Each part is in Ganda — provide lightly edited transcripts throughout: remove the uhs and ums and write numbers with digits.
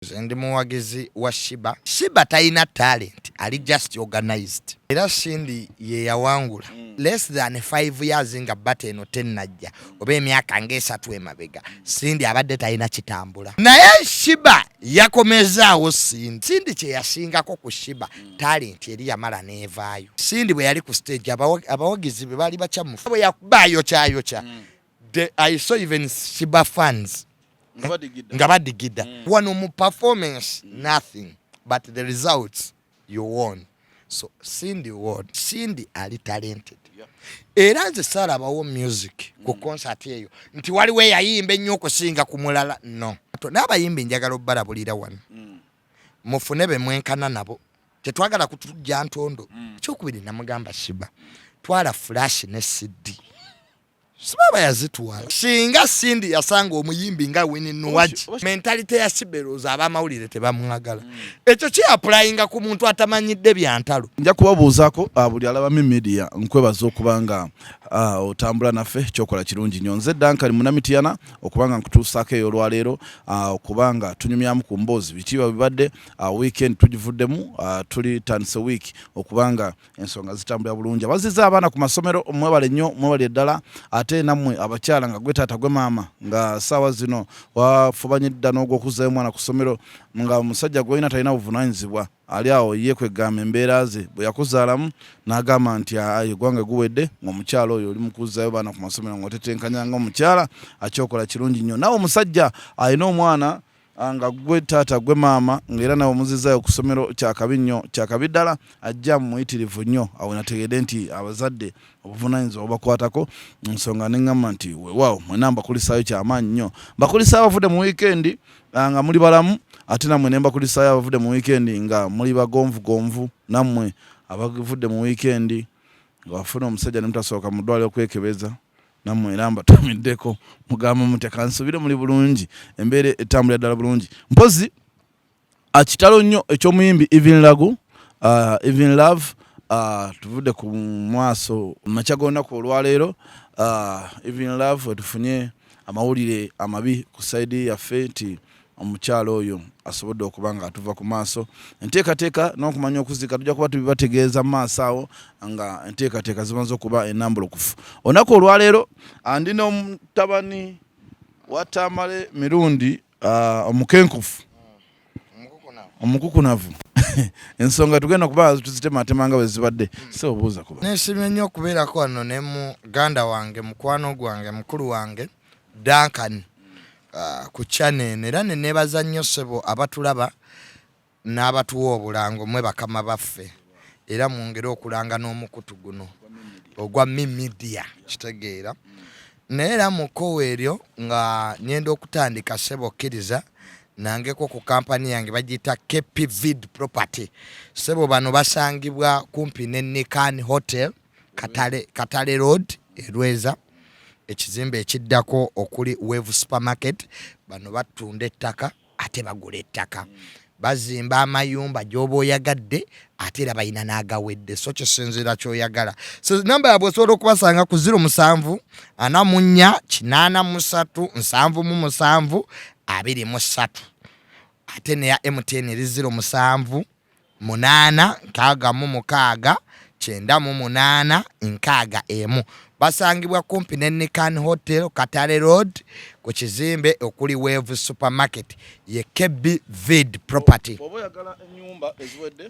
Ndi muwagizi wa Sheebah. Sheebah taina talent, ali just organized. Era Cindy ye yawangula. Less than 5 years nga bate no 10 najja. Oba emyaka ngesatu emabega. Cindy abadde taina kitambula. Naye Sheebah yakomezaawo Cindy. Cindy kye yasingako ku Sheebah talent eri yamala nevaayo. Cindy bwe yali ku stage abawagizi be bali bachamufu. Bwe yakubayo kya. I saw even Sheebah fans. Ngabadigida. Wano mu performance nothing, but the results you won. So Cindy won. Cindy ali talented. Era nze salabawo music ku concert eyo nti waliwe yayimba ennyo okusinga ku mulala no. N'abayimbi njagala obbalabulira wano. Mufune be mwenkana nabo. Tetwagala kutujja ntondo. Kyokubiri namugamba Sheebah. Twala flash ne CD. Sibaba yazitwala. Singa Cindy yasanga omuyimbi nga Winnie Nuwaji. Mentality ya Siberoza abamawulire tebamwagala. Ekyo ki applyinga ku muntu atamanyidde byantalo. Nja kubabuuzaako buli alaba mi media nkwebaza okubanga otambula naffe kyokola kirungi nnyo. Nze Dankali Munamitiyana okubanga nkutuusaako eyo olwaleero okubanga tunyumyamu ku mboozi bitiibwa bibadde weekend tugivuddemu tuli tandise week okubanga ensonga zitambula bulungi. Abaziza abaana ku masomero mwebale nnyo mwebale ddala ate nammwe abakyala nga gwe taata gwe maama nga saawa zino wafubanyidda n'ogw'okuzaayo omwana ku ssomero nga omusajja gw'olina talina buvunaanyizibwa ali awo ye kwegamba embeera ze bwe yakuzaalamu n'agamba nti eggwanga guwedde ng'omukyala oyo oli mukuzaayo baana ku masomero ng'otetenkanya ng'omukyala akyokola kirungi nnyo. Nawe omusajja alina omwana nga gwe taata gwe maama ng'era nawe omuzizaayo ku ssomero kyakabi nnyo kyakabi ddala ajja muyitirivu nnyo awo nategedde nti abazadde obuvunaanyizibwa obakwatako nsonga neŋŋamba nti weewaawo mwena mbakulisaayo kyamaanyi nnyo. Mbakulisaayo abavudde mu wiikendi nga muli balamu ate nammwe ne mbakulisaayo abavudde mu wiikendi nga muli bagonvugonvu nammwe abavudde mu wiikendi nga wafuna omusajja ne mutasoboka mu ddwaliro okwekebeza nammwe era mbatumiddeko mugamba muti kansubire muli bulungi embeera etambula ddala bulungi. Mpozi kitalo nnyo eky'omuyimbi Even Love tuvudde ku mwaso makyagondaku olwaleero Even Love wetufunye amawulire amabi ku saidi yaffe nti omukyalo oyo asobodde okubanga atuva ku maaso. Enteekateeka n'okumanya okuzika tujja kuba tubibategeeza mu maaso awo nga enteekateeka zimaze okuba ennambulukufu. Olunaku olwaleero ndi n'omutabani wa Tamale mirundi omukenkufu omukukunavu ensonga tugenda kuba tuzitematemanga bwe zibadde obuuza kuba neesimye nnyo okubeerako wano ne muganda wange mukwano gwange mukulu wange Duncan ku channel era ne neebaza nnyo ssebo abatulaba n'abatuwa obulango mwe bakama baffe era mwongere okulanga n'omukutu guno ogwa media kitegeera naye era mu kkowa eryo nga nyenda okutandika Sheebah Kiriza nangeko ku kampani yange bagiyita KPVid Property. Sebo bano basangibwa kumpi ne Nikan Hotel Katale Road Erweza ekizimbe ekiddako okuli Wave Supermarket. Bano batunda ettaka ate bagula ettaka bazimba amayumba gy'oba oyagadde ate era balina n'agawedde so kisinziira ky'oyagala. So namba yabwe osobola okubasanga ku 07 44 83 77 23 ate ne ya MTN eri 07 8 6 9 8 basangibwa kumpi ne Nikan Hotel Katale Road ku kizimbe okuli Wave Supermarket ye KPVid Property.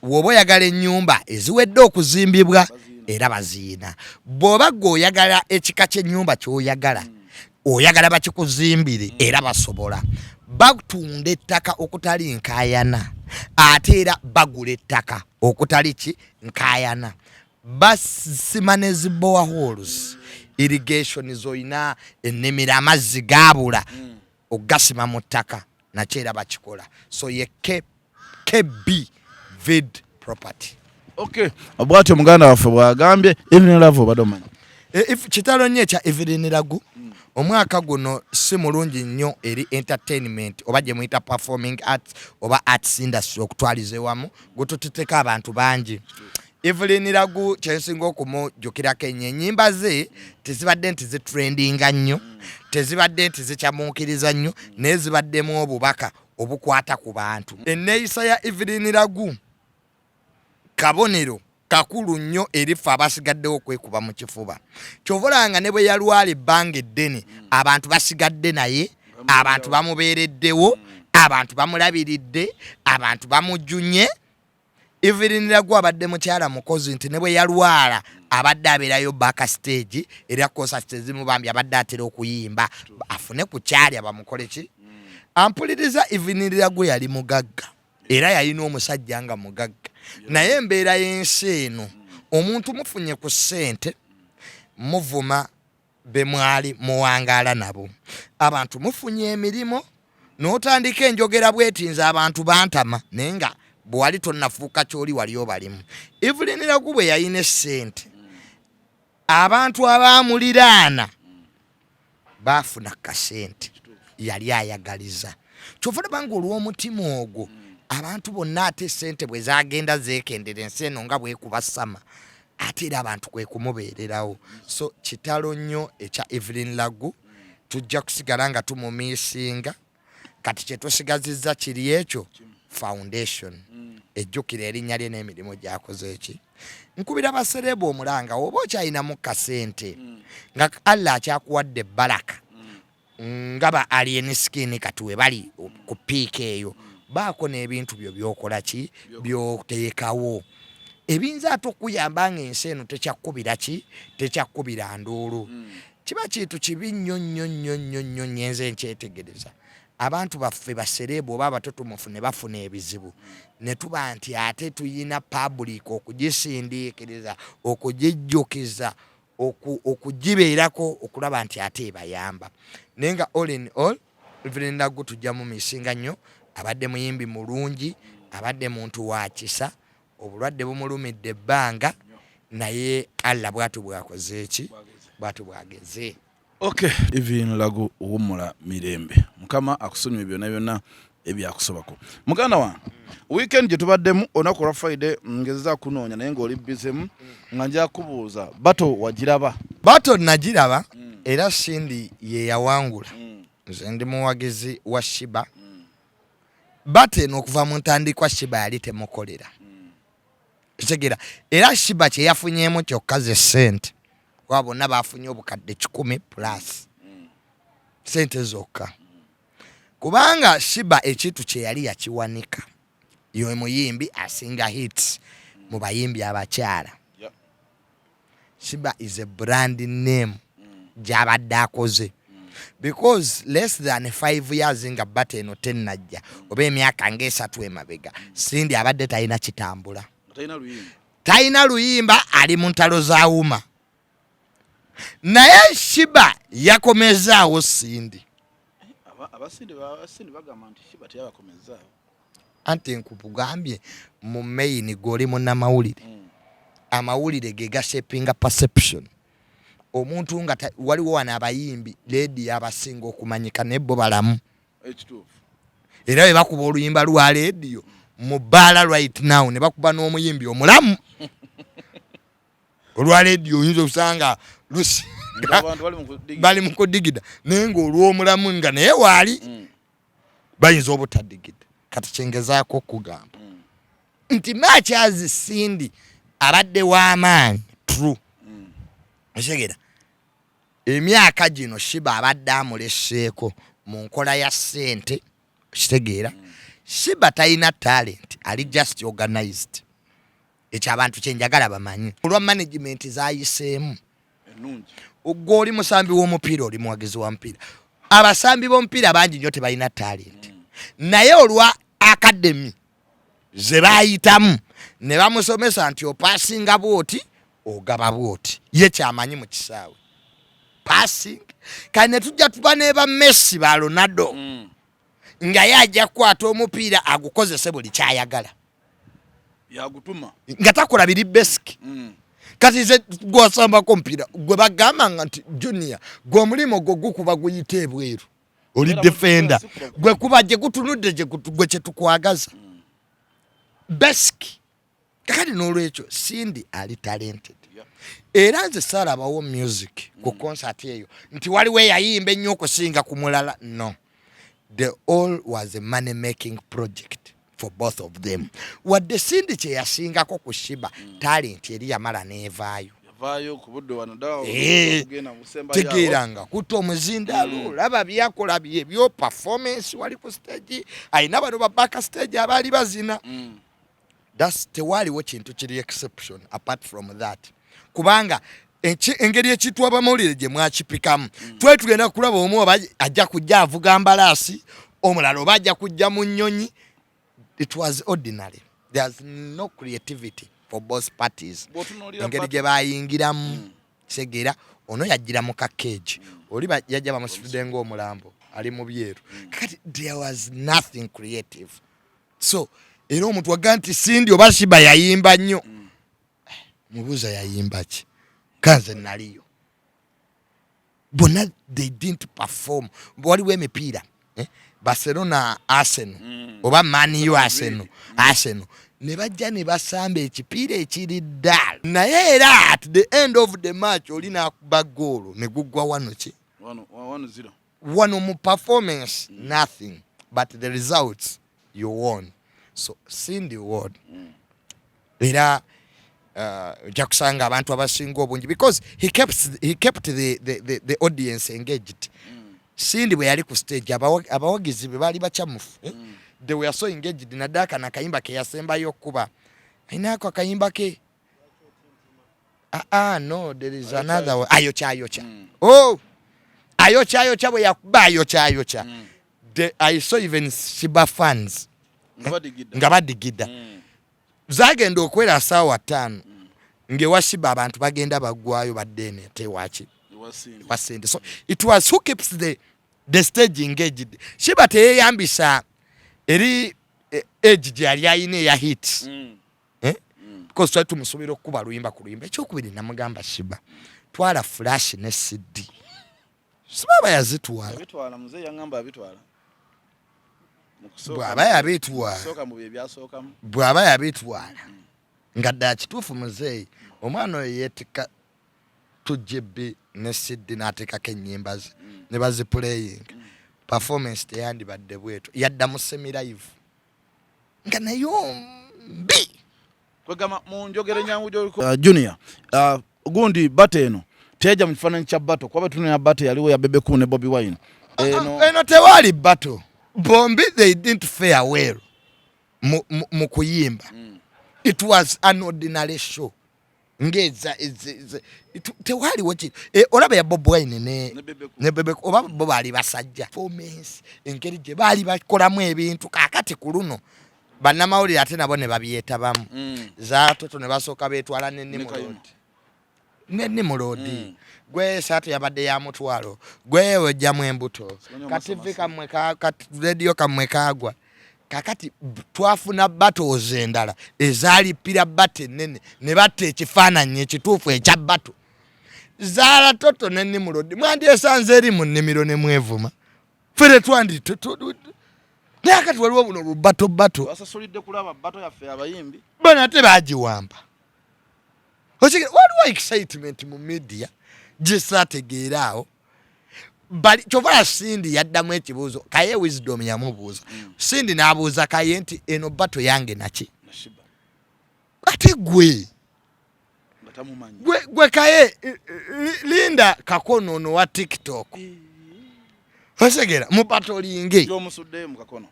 Woba oyagala ennyumba eziwedde okuzimbibwa era baziina. Bw'oba gwe oyagala ekika ky'ennyumba ky'oyagala oyagala bakikuzimbire era basobola. Batunda ettaka okutali nkaayana ate era bagula ettaka okutali ki nkaayana. Basima ne boreholes irrigation zoina ennimiro amazzi gaabula ogasima mu ttaka nakyo era bakikola. So ye KPVid Property. Okay, abwati omuganda waffe bwagambye Even Love badomanya kitalo nnyo ekya Even Love omwaka guno si mulungi nnyo eri entertainment oba gye muyita performing arts oba arts industry okutwaliza ewamu gutututeka abantu bangi. Even Love kyensinga okumujjukirako ennyimba ze tezibadde nti zitrendinga nnyo tezibadde nti zikyamuukiriza nnyo naye zibaddemu obubaka obukwata ku bantu. Enneeyisa ya Evelyn Lagu kabonero kakulu nnyo erifa abasigaddewo okwekuba mu kifuba. Kyovolanga ne bwe yalwala ebbanga eddene abantu basigadde naye, abantu bamubeereddewo, abantu bamulabiridde, abantu bamujjunye. Evelyn Lagu abadde mukyala mukozi nti ne bwe yalwala abadde abeerayo backstage era concert ezimubambye abadde atera okuyimba afune ku kyalya bamukole ki. Ampuliriza Evelyn Lagu yali mugagga era yalina omusajja nga mugagga, naye embeera y'ensi eno omuntu mufunye ku ssente muvuma be mwali muwangaala nabo, abantu mufunye emirimu n'otandika enjogera bwetinza abantu bantama naye nga bwe wali tonnafuuka kyoli wali obalimu. Evelyn Lagu bwe yalina essente abantu abaamuliraana baafuna kasente yali ayagaliza. Kyova olabanga olw'omutima ogwo abantu bonna ate essente bwe zaagenda zeekendera ensi eno nga bwekubasama ate era abantu kwe kumubeererawo. So kitalo nnyo ekya Evelyn Lagu, tujja kusigala nga tumumiisinga. Kati kye tusigazizza kiri ekyo foundation ejjukira erinnya lye n'emirimu gy'akoze eki. Nkubira basereba omulanga oba okyalinamu kasente nga Allah akyakuwadde baraka nga ba alien skin kati we bali ku piika eyo baako n'ebintu byo byokola ki byoteekawo ebiyinza ate okuyamba nga ensi eno tekyakubira ki tekyakubira nduulu. Kiba kintu kibi nnyo nnyo nnyo nnyo nnyo nyenze nkyetegereza. Abantu baffe baserebu oba abatutumufu ne bafuna ebizibu ne tuba nti ate tuyina public okugisindiikiriza okugijjukiza okugibeerako okulaba nti ate ebayamba. Naye nga all in all Evelyn Lagu tujja mu misinga nnyo, abadde muyimbi mulungi, abadde muntu wa kisa, obulwadde bumulumidde ebbanga naye Allah bwatu bwakoze eki bwatu bwageze. Okay, Evelyn Lagu uwumula mirembe. Mukama akusonyiwe byonna byonna ebyakusobako. Muganda wange, weekend gye tubaddemu olunaku lwa Friday ngezeza kunoonya naye ng'oli bizemu nga nja kubuuza bato wagiraba? Bato nagiraba era Sindi ye yawangula. Nze ndi muwagizi wa Sheebah. Bate n'okuva mu ntandikwa Sheebah yali temukolera. Kitegeera era Sheebah kye yafunyeemu kyokka ze ssente. Kwa bonna bafunye obukadde 10 plus sente zokka. Kubanga Sheebah ekintu kye yali yakiwanika. Yo muyimbi asinga hits mu bayimbi abakyala. Sheebah is a brand name gy'abadde akoze. Because less than 5 years nga Bate eno tennajja oba emyaka ng'esatu emabega Sindi abadde talina kitambula. Talina luyimba ali mu ntalo za Wuma. Naye Sheebah yakomezaawo Sindi. Abasindi bagamba nti Sheebah teyabakomezaawo. Anti nkugambye mu main goli munnamawulire. Amawulire ge gashapinga perception. Omuntu nga waliwo wana abayimbi lady abasinga okumanyika nebbo balamu. Era bwe bakuba oluyimba lwa radio mu bbaala right now ne bakuba n'omuyimbi omulamu. Olwa radio oyinza okusanga lusi bali mu kudigida naye ng'olw'omulamu nga naye waali bayinza obutadigida. Kati kyengezaako okugamba nti Matyazi Sindi abadde w'amaanyi true. Otegera emyaka gino Sheebah abadde amuleseeko mu nkola ya ssente. Kitegeera Sheebah talina talent, ali just organized. Ekyo abantu kyenjagala bamanyi. Olwa management zaayiseemu ennungi. Ogwo oli musambi w'omupiira oli muwagizi wa mupiira. Abasambi b'omupiira bangi nnyo tebalina talent. Naye olwa academy ze baayitamu ne bamusomesa nti opasinga bwoti ogaba bwoti. Ye kyamanyi mu kisaawe. Passing. Kane tujja tuba ne ba Messi ba Ronaldo. Nga yajja kukwata omupiira agukozese buli kyayagala. Yagutuma. Nga takola biri basic. Kati ze gwasamba kompira gwe bagamba nti junior gwe mulimo gwo gukuba guyite ebweru. Oli defender. Gwe kuba je gutunudde je gwe kye tukwagaza. Basic. Kakati n'olwekyo Sindi ali talented. Era nze saalabawo music ku concert eyo nti waliwo yayimba ennyo okusinga ku mulala no. the all was a money making project for both of them. Wadde Sindi kye yasingako ku Sheebah talent eri yamala neevaayo. Tegeeranga kutta omuzindaalo laba byakola byo performance wali ku stage ayina bano babaka stage abaali bazina. That's tewaliwo kintu kiri exception apart from that. Kubanga engeri ekitu abamawulire gye mwakipikamu twali tugenda kulaba omu oba ajja kujja avuga mbalaasi omulala oba ajja kujja mu nnyonyi. It was ordinary. There's no creativity for both parties. Engeri gye bayingiramu Segera ono yajjira mu kakeji oli yajja bamusitudde ng'omulambo ali mu byeru kati there was nothing creative. So era omuntu wagamba nti Sindi oba Sheebah yayimba nnyo mubuuza yayimba ki kanze naliyo bonna they didn't perform. Waliwo emipiira Barcelona Arsenal oba Man U Arsenal ne bajja ne basamba ekipiira ekiri ddala naye era at the end of the match oli n'akuba goolo ne guggwa 1-0 wano mu performance nothing but the results you won. So Sindi won era ojja kusanga abantu abasinga obungi because he kept the audience engaged. Sindi bwe yali ku stage abawagizi be baali bacamufu they were so engaged. Nadaka na kayimba ke yasembayo okuba ainako akayimba ke no there is another one. Ayocha oh ayocha bwe yakuba ayocha I saw even Sheebah fans nga badigida zagenda okwera saawa 5 ngewa Sheebah abantu bagenda bagwayo baddene tewaki wasinde. So it was who keeps the stage engaged. Sheebah teyeyambisa eri age gye yali ayina eya hit because twali tumusobera okuba luyimba ku luyimba. Ekyokubiri namugamba Sheebah twala flash ne CD sibaba yazitwala muze yangamba abitwala bw'aba yabitwala nga ddala kituufu muzeeyi omwana oyo yeetika tujjebbi ne CD n'ateekako ennyimba ze ne baziplaying performance teyandibadde bwetu yadda mu semi live nga nayo mbi kwegama mu njogere nyangu gy'oliko Junior gundi bate eno teja mu kifaananyi kya bato kuba tunenya bate yaliwo ya Bebe Cool ne Bobby Wine eno tewali bato bombi they didn't fare well mu kuyimba. It was an ordinary show ngeza tewali wochi olaba ya Bobby Wine ne Bebe oba bo bali basajja performance engeri gye bali bakolamu ebintu kakati ku luno bannamawulire ate nabo ne babiyetabamu zaato ne basooka beetwala Nimulodi gwe saatu yabadde ya mutwalo gwe wejjamu embuto kativi kamwe radio kamwe kagwa kakati twafuna battles endala ezaalipira batte nene ne batte ekifaananyi ekituufu ekya batto zaala toto ne Nimulodi mwandyesanze eri mu nnimiro ne mwevuma fere twandi naye kati waliwo buno lubato basasulidde kulaba bato yaffe abayimbi bana ate baagiwamba. Waliwo excitement mu media gisaategeeraawo bali kyova Sindi yaddamu ekibuuzo kaye wisdom yamubuuza Sindi n'abuuza kaye nti eno bato yange naki ate gwe kaye linda kakono ono wa TikTok osegera mu batolinge y'omusudde mu kakono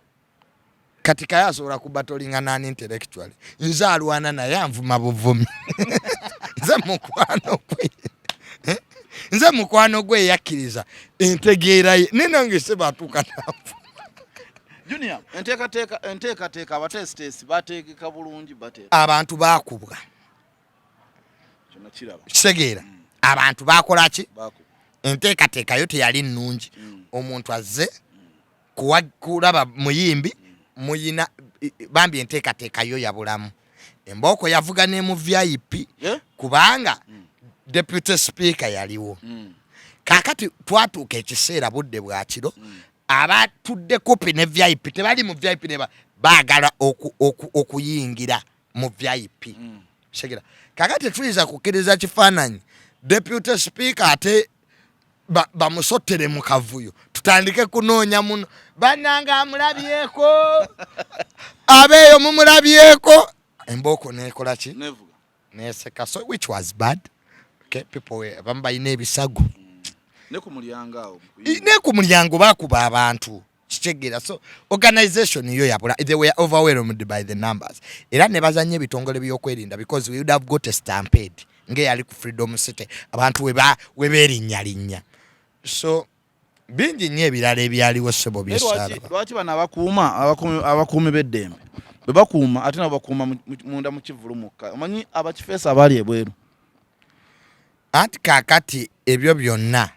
kati kaye asobola kubatolinga nani intellectually nze alwana naye anvuma buvumi nze mukwano gwe yakkiriza entegeera ye nenange se batuuka nafu. Junior enteekateeka abatesitesi bateekeka bulungi abantu baakubwa kyonna kiraba kisegeera abantu baakola ki enteekateeka yo teyali nnungi omuntu azze kulaba muyimbi muyina bambi enteekateeka yo yabulamu embooko yavuga ne mu VIP kubanga deputy speaker yaliwo kakati twatuuka ekiseera budde bwa kiro abatudde kupi ne VIP tebali mu VIP ne baagala okuyingira mu VIP segera kakati tuyinza kukkiriza kifaananyi deputy speaker ate bamusotere mu kavuyo tutandike kunoonya muno bannanga amulabyeko abeeyo mumulabyeko embooko nekola ki neseka so which was bad. Okay, people abamu balina ebisago ne ku mulyango bakuba abantu kitegera so organization yo yabula they were overwhelmed by the numbers era ne bazanye ebitongole by'okwerinda because we would have got a stampede nge yali ku Freedom City abantu weberinnya so bingi nnyo ebirala ebyaliwo ssebo byesala lwaki bano abakuumi b'eddembe bwe bakuuma ate nabo bakuuma munda mu kivulu mukka omanyi abakifeesa abaali ebweru anti kaakati ebyo byonna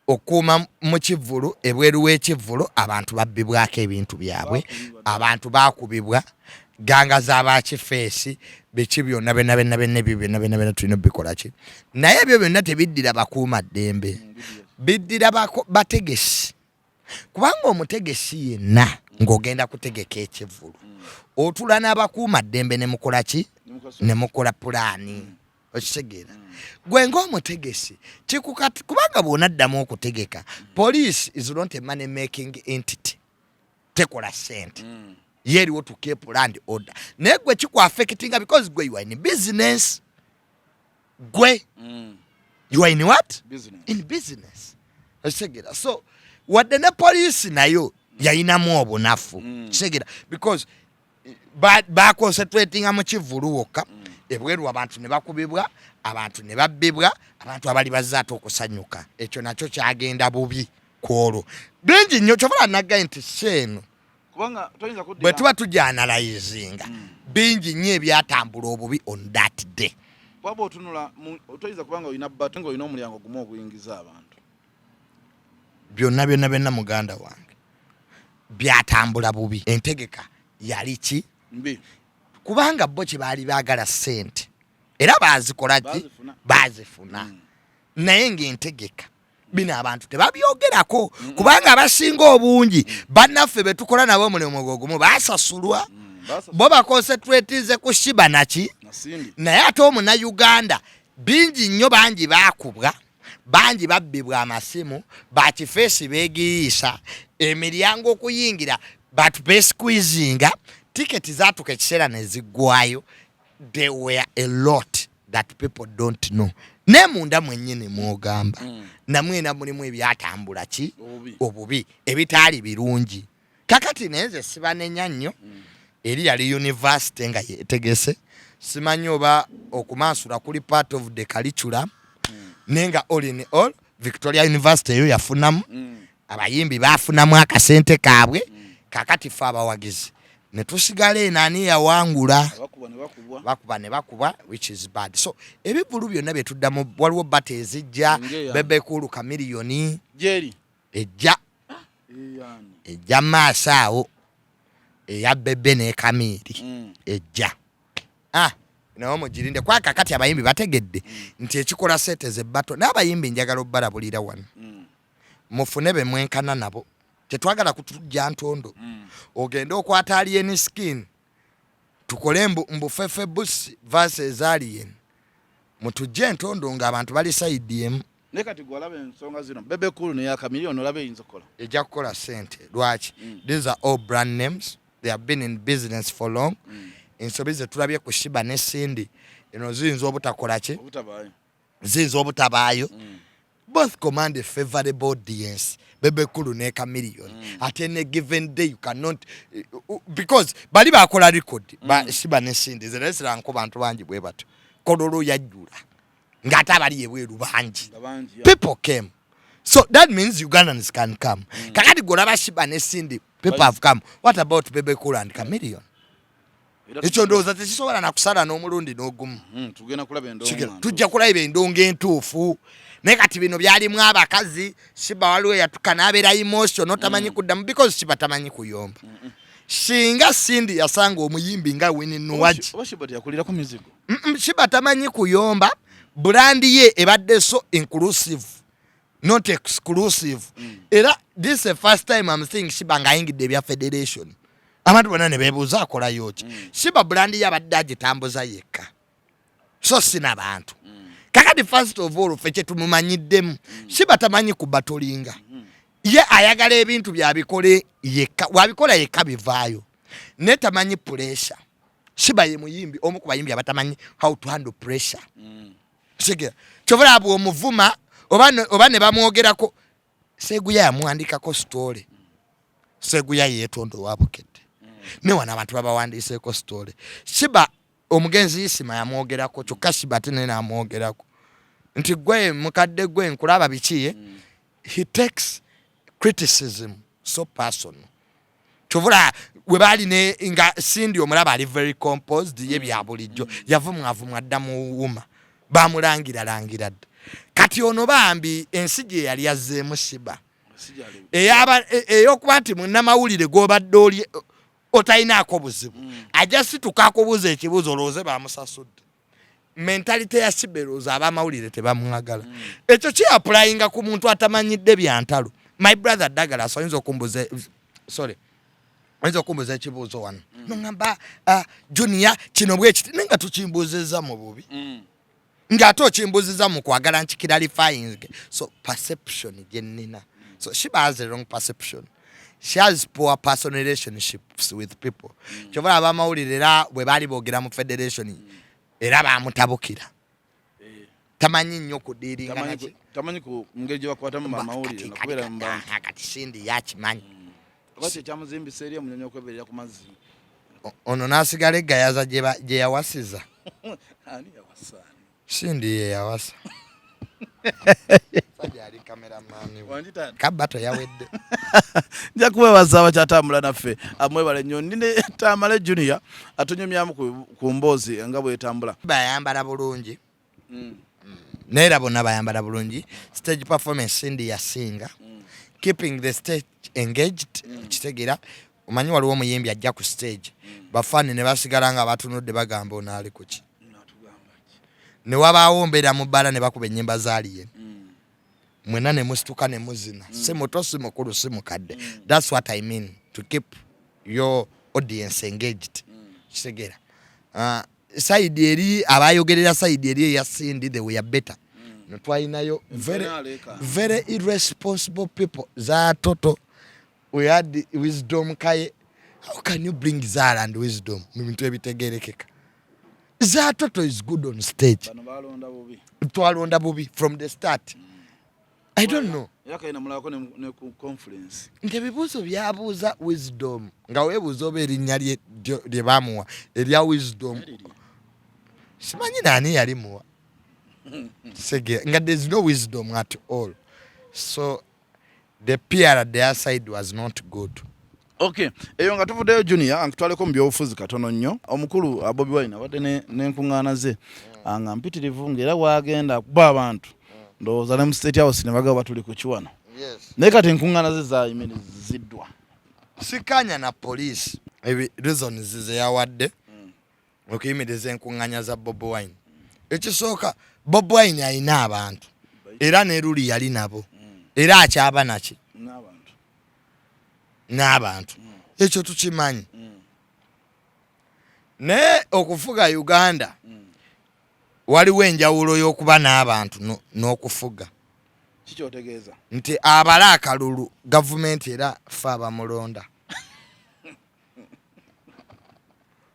okuuma mu kivulu ebweru w'ekivulu abantu babbibwako ebintu byabwe abantu bakubibwa ganga z'abakifeesi biki byonna byonna tulina bikola ki naye ebyo byonna tebiddira bakuuma ddembe biddira bategesi kubanga omutegesi yenna ng'ogenda kutegeka ekivulu otula n'abakuuma ddembe ne mukola ki ne mukola pulaani okitegeera gwe ng'omutegesi kikukati kubanga bw'onaddamu okutegeka police is not a money making entity tekola sente yeriwo to keep land order naye gwe kikuaffectinga because gwe you are in business gwe you are in what in business okitegeera so wadde ne police nayo yayinamu obunafu kitegeera because baconcentratinga mu kivulu wokka ebweru abantu ne bakubibwa abantu ne babbibwa abantu abali bazzaate okusanyuka ekyo nakyo kyagenda bubi kwolwo bingi nnyo kyovala naggaye nti seeno bwe tuba tujanalayizinga bingi nnyo ebyatambula obubi on that day waba otunula toyinza kubanga olina batu nga olina omulyango gumu oguyingiza abantu byonna muganda wange byatambula bubi entegeka yali ki mbi kubanga bo kye baali baagala ssente era baazikola ki baazifuna naye ng'entegeka bino abantu tebabyogerako kubanga abasinga obungi bannaffe be tukola nabo omulimu gwo gumu baasasulwa bo bakonsentratize ku Sheebah naki naye ate omunayuganda bingi nnyo bangi baakubwa bangi babbibwa amasimu bakifeesi beegiyiisa emiryango okuyingira batu besqueezinga tiketi zaatuka ekiseera ne ziggwayo there were a lot that people don't know ne munda mwennyini mwogamba namwena mulimu ebyatambula ki obubi ebitaali birungi kakati neze sibanenya nnyo eri yali university nga yetegese simanyi oba okumansula kuli part of the curriculum nenga all in all Victoria University yo yafunamu abayimbi bafunamu akasente kaabwe kakati fa abawagizi ne tusigala enani yawangula bakuba ne bakuba which is bad so ebivulu byonna byetuddamu waliwo bata ezijja bebe kulu kamiliyoni jeri ejja maaso awo eya bebe ne kamiri ejja nawo mugirinde kwa kakati abayimbi bategedde nti ekikola sente zebbato n'abayimbi njagala obbalabulira wano mufune be mwenkana nabo tetwagala kutujja ntondo ogenda okwata alien skin tukole mbufefe bus versus alien mutujje ntondo ng'abantu bali side emu ne kati gwalabe ensonga zino bebe kulu ne yakamiliyoni olabe yinza kola ejja kukola sente lwaki these are all brand names they have been in business for long ensobi ze tulabye ku Sheebah ne Cindy eno ziyinza obutakola ki ziyinza obutabaayo both command a favorable audience bebe kulu ne kamiliyoni ate ne given day you cannot because bali bakola record ba Sheebah ne Cindy zerezera nko bantu bangi bwe bato kodolo yajjula ngata abali ebweru bangi people came so that means Ugandans can come kakati golaba Sheebah ne Cindy people have come what about bebe kulu and kamiliyoni ekyo ndowooza tekisobola nakusala n'omulundi n'ogumu tujja kulaba endongo entuufu naye kati bino byalimu abakazi Sheebah waliwo yatuka n'abeera emotion otamanyi kuddamu because Sheebah tamanyi kuyomba singa Cindy yasanga omuyimbi nga Winnie Nuwaji Sheebah tamanyi kuyomba brandi ye ebadde so inclusive not exclusive era this is the first time I'm seeing Sheebah ng'ayingidde ebya federation abantu bonna ne beebuuza akolayo ki Sheebah brandi yabadde agitambuza yekka so sina bantu kakati first of all ffe kyetumumanyiddemu Sheebah tamanyi kubatolinga ye ayagala ebintu byabikole yekka wabikola yekka bivaayo ne tamanyi pressure Sheebah ye muyimbi omu ku bayimbi abatamanyi how to handle pressure kitegeera kyovula abo omuvuma oba ne bamwogerako Seguya yamwandikako story Seguya yeetondo wabukedde ne wana abantu babawandiseeko story Sheebah omugenzi Isima yamwogerako kyokka Sheebah tene namwogerako nti gwe mukadde gwe nkulaba bikiye he takes criticism so personal kyovula we bali ne nga Cindy omulaba ali very composed ye bya bulijjo yavumwa dda mu wuma bamulangira kati ono bambi ensije yali yazzeemu Sheebah eyokuba nti munnamawulire gw'obadde oli otayinaako buzibu ajja situkaako buuza ekibuuzo olowooze bamusasudde mentality ya Sheebah erowooza abamawulire tebamwagala ekyo kiaplayinga ku muntu atamanyidde byantalo my brother Dagala oyinza okumbuza ekibuuzo wano noŋŋamba Junior kino bwe kiti nenga tukimbuuzizza mu bubi ng'ate okimbuuzizza mu kwagala nkikiralifying so perception gye nnina so Sheebah has a wrong perception. She has poor personal relationships with people. Kyova abamawulire era bwe bali boogera mu federation era bamutabukira tamanyi nnyo kudiringa naki tamanyi ku ngeri gye bakwatamu bamawulire nakubeera mba kati Cindy yakimanyi oba kyamuzimbisa eri omunyonyi okweberera ku mazzi ono n'asigala eggayaza gye yawasiza ani yawasa Cindy ye yawasa sajali kameramani wanjita kabato yawedde nja kuwebaza abakyatambula naffe amwebale nnyo nine Tamale Junior atonyomyamu ku mboozi nga bwetambula bayambala bulungi neera bonna bayambala bulungi stage performance Cindy yasinga keeping the stage engaged kitegeera omanyi waliwo omuyimbi ajja ku stage bafani ne basigala nga batunudde bagamba ono ali kuki ne wabaawo mbeera mu bbala ne bakuba ennyimba zaaliye mwena ne musituka ne muzina si muto si mukulu si mukadde that's what I mean to keep your audience engaged kitegeera side eri abayogerera side eri eya Cindy they were better notwalinayo very irresponsible people za toto we had wisdom kaye how can you bring Zara and wisdom mu bintu ebitegerekeka za toto is good on stage twalonda bubi from the start I don't know yakaina mulako ne ku conference ngebibuuzo byabuuza wisdom nga weebuuza oba erinnya lye bamuwa erya wisdom simanyi naani yali muwa Segera nga there's no wisdom at all so the PR at their side was not good. Okay, eyo nga tuvuddeyo Junior ankutwaleko mu byobufuzi katono nnyo omukulu Bobi Wine abadde n'enkuŋŋaana ze nga mpitirivu ng'era waagenda kuba abantu ndowooza ne mu State House ne bagaba batuli ku kiwano naye kati enkuŋŋaana ze zaayimiriziddwa sikanya na police reasons ze yawadde okuyimiriza enkuŋŋaanya za Bobi Wine ekisooka Bobi Wine alina abantu era ne Luli yali nabo era akyaba naki n'abantu ekyo tukimanyi ne okufuga Uganda waliwo enjawulo y'okuba n'abantu n'okufuga kikyotegeeza nti abala akalulu gavumenti era fe abamulonda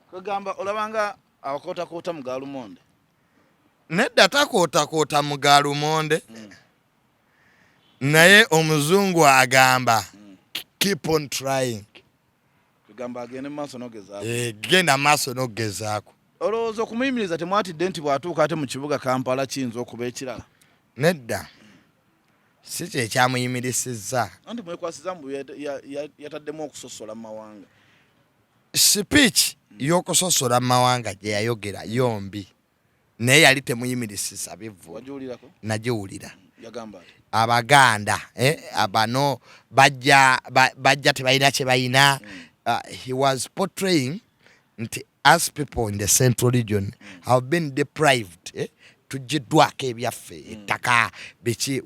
kwegamba olabanga akootakoota mu Gaalumonde nedda takootakoota mu Gaalumonde naye omuzungu agamba keep on trying kugamba agende maaso nogezaako genda maaso nogezaako olowooza okumuyimiriza temwatidde nti bw'atuuka ate mu kibuga Kampala kiyinza okuba ekirala nedda si kye kyamuyimirisizza anti mwekwasiza mbu yataddemu okusosola mu mawanga speech y'okusosola mu mawanga gye yayogera yombi naye yali temuyimirisisa bivvu nagiwulira yagamba Abaganda abano bajja tebalina kye balina he was portraying nti as people in the central region have been deprived tujiddwako ebyaffe ettaka biki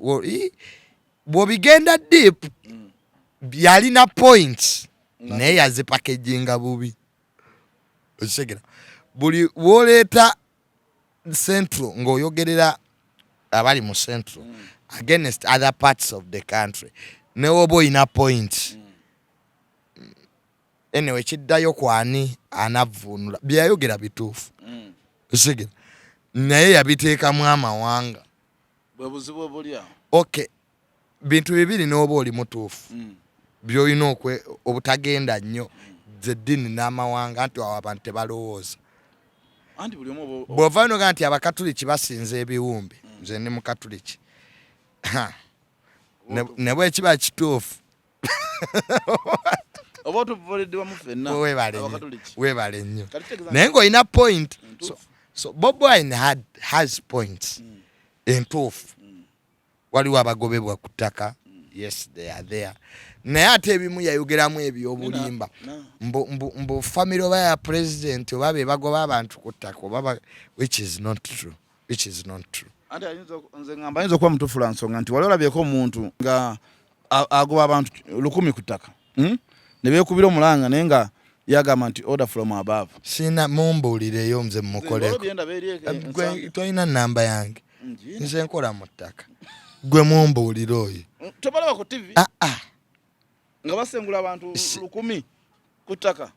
bw'obigenda deep yalina points naye yazipackaginga bubi okitegeera buli w'oleeta central ng'oyogerera abali mu central against other parts of the country ne woba oyina point anyway kiddayo kwani anavvuunula byayogera bituufu sigera naye yabiteekamu amawanga bwe buzibu obulya okay bintu bibiri n'oba oli mutuufu by'olina obutagenda nnyo zeddiini n'amawanga anti awo abantu tebalowooza bw'ova noga nti abakatuliki basinza ebiwumbi nze ndi mukatuliki ne bwekiba kituufu weebale nnyo naye ng'olina point so Bob Wine has points entuufu waliwo abagobebwa ku ttaka yes they are there naye ate ebimu yayogeramu ebyobulimba mbu family oba ya president oba be bagoba abantu ku ttaka oba which is not true ate nze ngamba ayinza okuba mutuufu lwa nsonga nti wali olabyeko omuntu nga agoba abantu 100 ku ttaka ne beekubira omulanga naye nga yagamba nti order from above sina mumbuulireyo nze mukoleko tolina namba yange nze nkola mu ttaka gwe mumbuulire oyo tobalaba ku TV nga basengula abantu 100 ku ttaka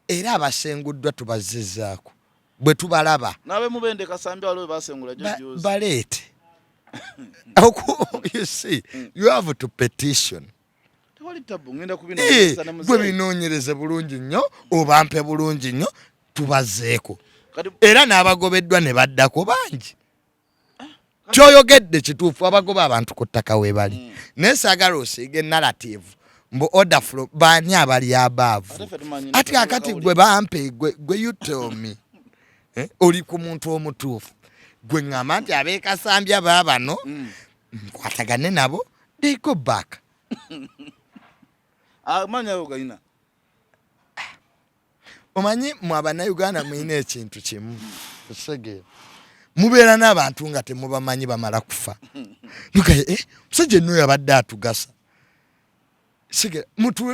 era abasenguddwa tubazizzaako bwe tubalaba nabe mubende kasambi waliwo basengula jjozi baleete you see you have to petition gwe binoonyereze bulungi nnyo obampe bulungi nnyo tubazeeko era n'abagobeddwa ne baddako bangi kyoyogedde kituufu abagoba abantu ku ttaka we bali naye saagala osiiga narrative mbu order from baani abali abaavu ati kakati gwe bampe gwe you tell me oli ku muntu omutuufu gwe ŋŋamba nti abeekasambya baabano nkwatagane nabo they go back omanyi mu abannayuganda muyina ekintu kimu osegeera mubeera n'abantu nga temubamanyi bamala kufa musajja ennoyo abadde atugasa sigera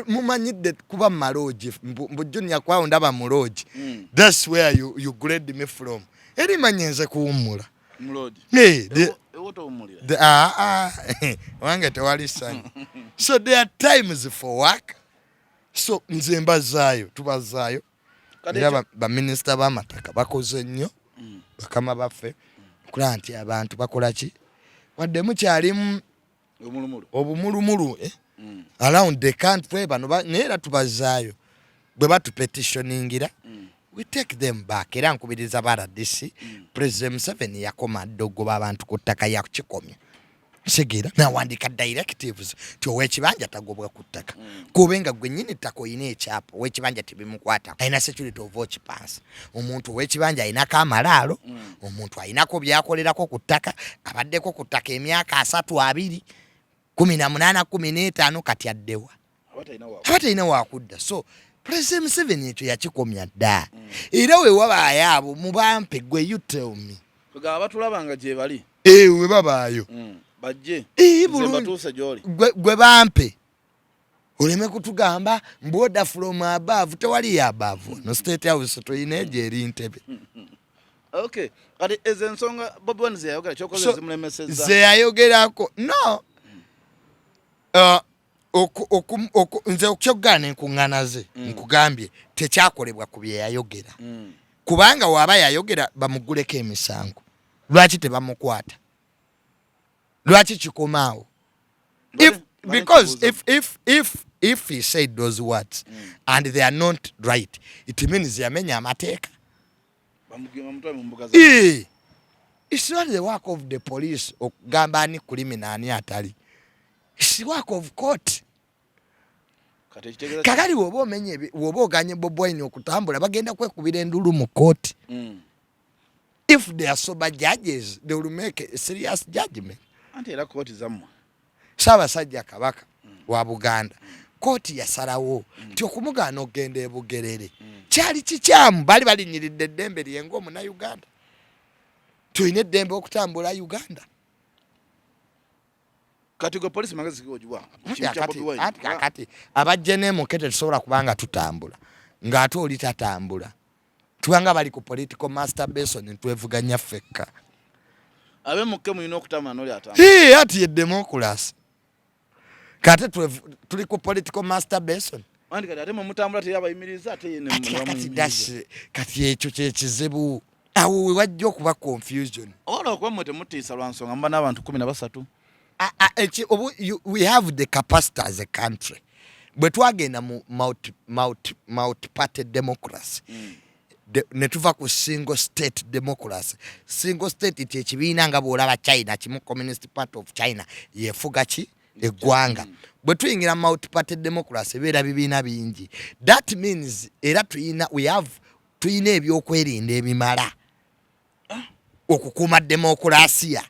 mumanyidde kuba mumaloogi mbu Junior kwawo ndaba muloogi that's where you grade me from erimanye nze kuwummula wange tewali sanyu so there are times for work so nze mbazaayo tubazaayo era baminisita b'amataka bakoze nnyo bakama baffe okulaba nti abantu bakola ki wadde mukyalimu obumulumulu around the country bano naye era tubazaayo bwe batupetitioningira we take them back era nkubiriza baradisi President Museveni yakoma ddogoba abantu ku ttaka yakikomya segera nawandika directives ti ow'ekibanja tagobwa ku ttaka kubenga gwe nnyini ttaka oyina ekyapa ow'ekibanja tebimukwatako ayina security of occupancy omuntu ow'ekibanja ayinako amalaalo omuntu ayinako byakolerako ku ttaka abaddeko ku ttaka emyaka 3 2 18 15 kati addewa abatalina wakudda so President Museveni ekyo yakikomya dda era we wabaayo abo mubampe gwe you tell me abatulabanga gye bali we babaayo bajje gwe bampe oleme kutugamba mboda from above tewali ya above no state house toyina egyo eri Ntebe okay kati eze ensonga Bobi Wine ze yayogera kyokoze zimulemesezza ze yayogerako no nze okukyogana enkuŋŋaana ze nkugambye tekyakolebwa ku bye yayogera kubanga waaba yayogera bamuguleko emisango lwaki tebamukwata lwaki kikomaawo because if he said those words and they are not right it means yamenya amateeka it's not the work of the police okugamba ani criminal ani atali it's the work of court kakali woba oganye Bobi Wine okutambula bagenda kwekubira endulu mu court if they are sober judges they will make a serious judgment anti era court zammwe Ssaabasajja Kabaka wa Buganda kooti yasalawo nti okumugaana okgenda e Bugerere kyali kikyamu bali balinyiridde eddembe lyenga Omunayuganda tulina eddembe okutambula Uganda kati gwe polisi magezi kiwojiwa kati abajje n'emukete tusobola kubanga tutambula ng'ate oli tatambula tubanga bali ku political masturbation ntwevuganya ffekka abe mukke mulina okutamula noli atamba ati ye democracy kate tuli ku political masturbation andi kati ate mutambula teri abayimiriza ate yene kati ekyo kyekizibu awo wajja okuba confusion ola okuba mwe temutiisa lwa nsonga mba n'abantu 13 we have the capacity as a country bwe twagenda mu multi-party democracy ne tuva ku single state democracy. Single state kyekibiina nga bw'olaba China kimu Communist Party of China yefuga ki eggwanga. Bwe tuyingira multi-party democracy beera bibiina bingi. That means era tuyina ebyokwerinda ebimala okukuuma demokrasiya.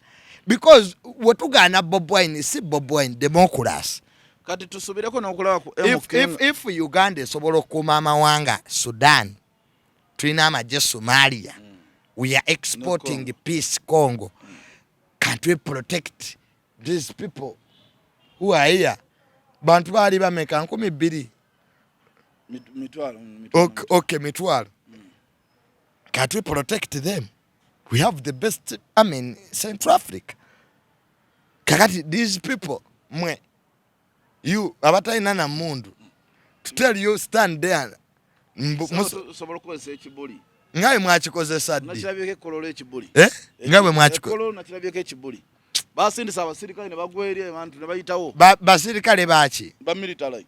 Because wetugaana Bob Wine si Bob Wine democracy. Kati tusubireko n'okulaba ku if Uganda esobola okukuuma amawanga Sudan tuyina amagye Somalia we are exporting peace Congo. Can't we protect these people who are here? Bantu bali bameka 200 okay mitwalo. Can't we protect them? We have the best, Central Africa. Kakati, these people, you, abatayina na mundu, to tell you stand there. Sobola kukozesa ekibuli. Ngawe mwakikozesa ddi? Nakirabyeko ekkololo ekibuli. Ngawe mwakiko. Ekkololo nakirabyeko ekibuli. Basindisa abasirikale ne bagwa eri abantu ne bayitawo. Basirikale baki? Ba military.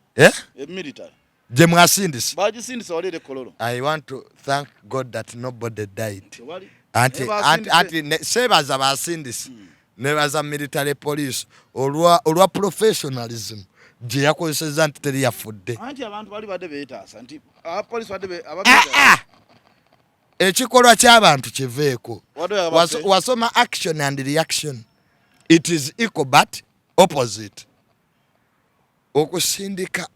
Military. Je mwasindisa? Bagisindisa wali ekkololo. I want to thank God that nobody died. Wali. Anti sebaza basindisi nebaza military police olwa professionalism je yakozeseza nti teri yafudde. Anti abantu bali badde beetaasa nti police badde ekikolwa ky'abantu kiveeko. Wasoma action and reaction. It is equal but opposite. Okusindika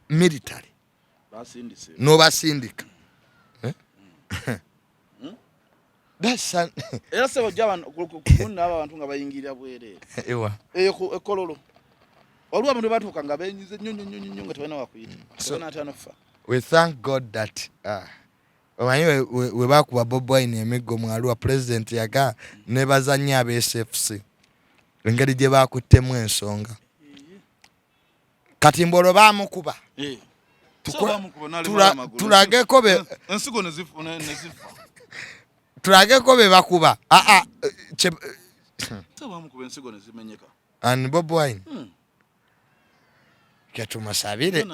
military basindise no basindika era sebo jaban kunna abantu nga bayingira bwere ewa ekololo olwa abantu batuka nga benyize nyonyo nga tebana wakuyita sona atano fa. We thank God that we bakuba Bob Wine emigo mwalwa president yaga ne bazanya aba SFC engeri gye bakuttemu ensonga kati mbolo bamukuba tulageko be ensigo nezifa tulageko be bakuba bamukuba ensigo nezimenyeka and Bob Wine ketumusabire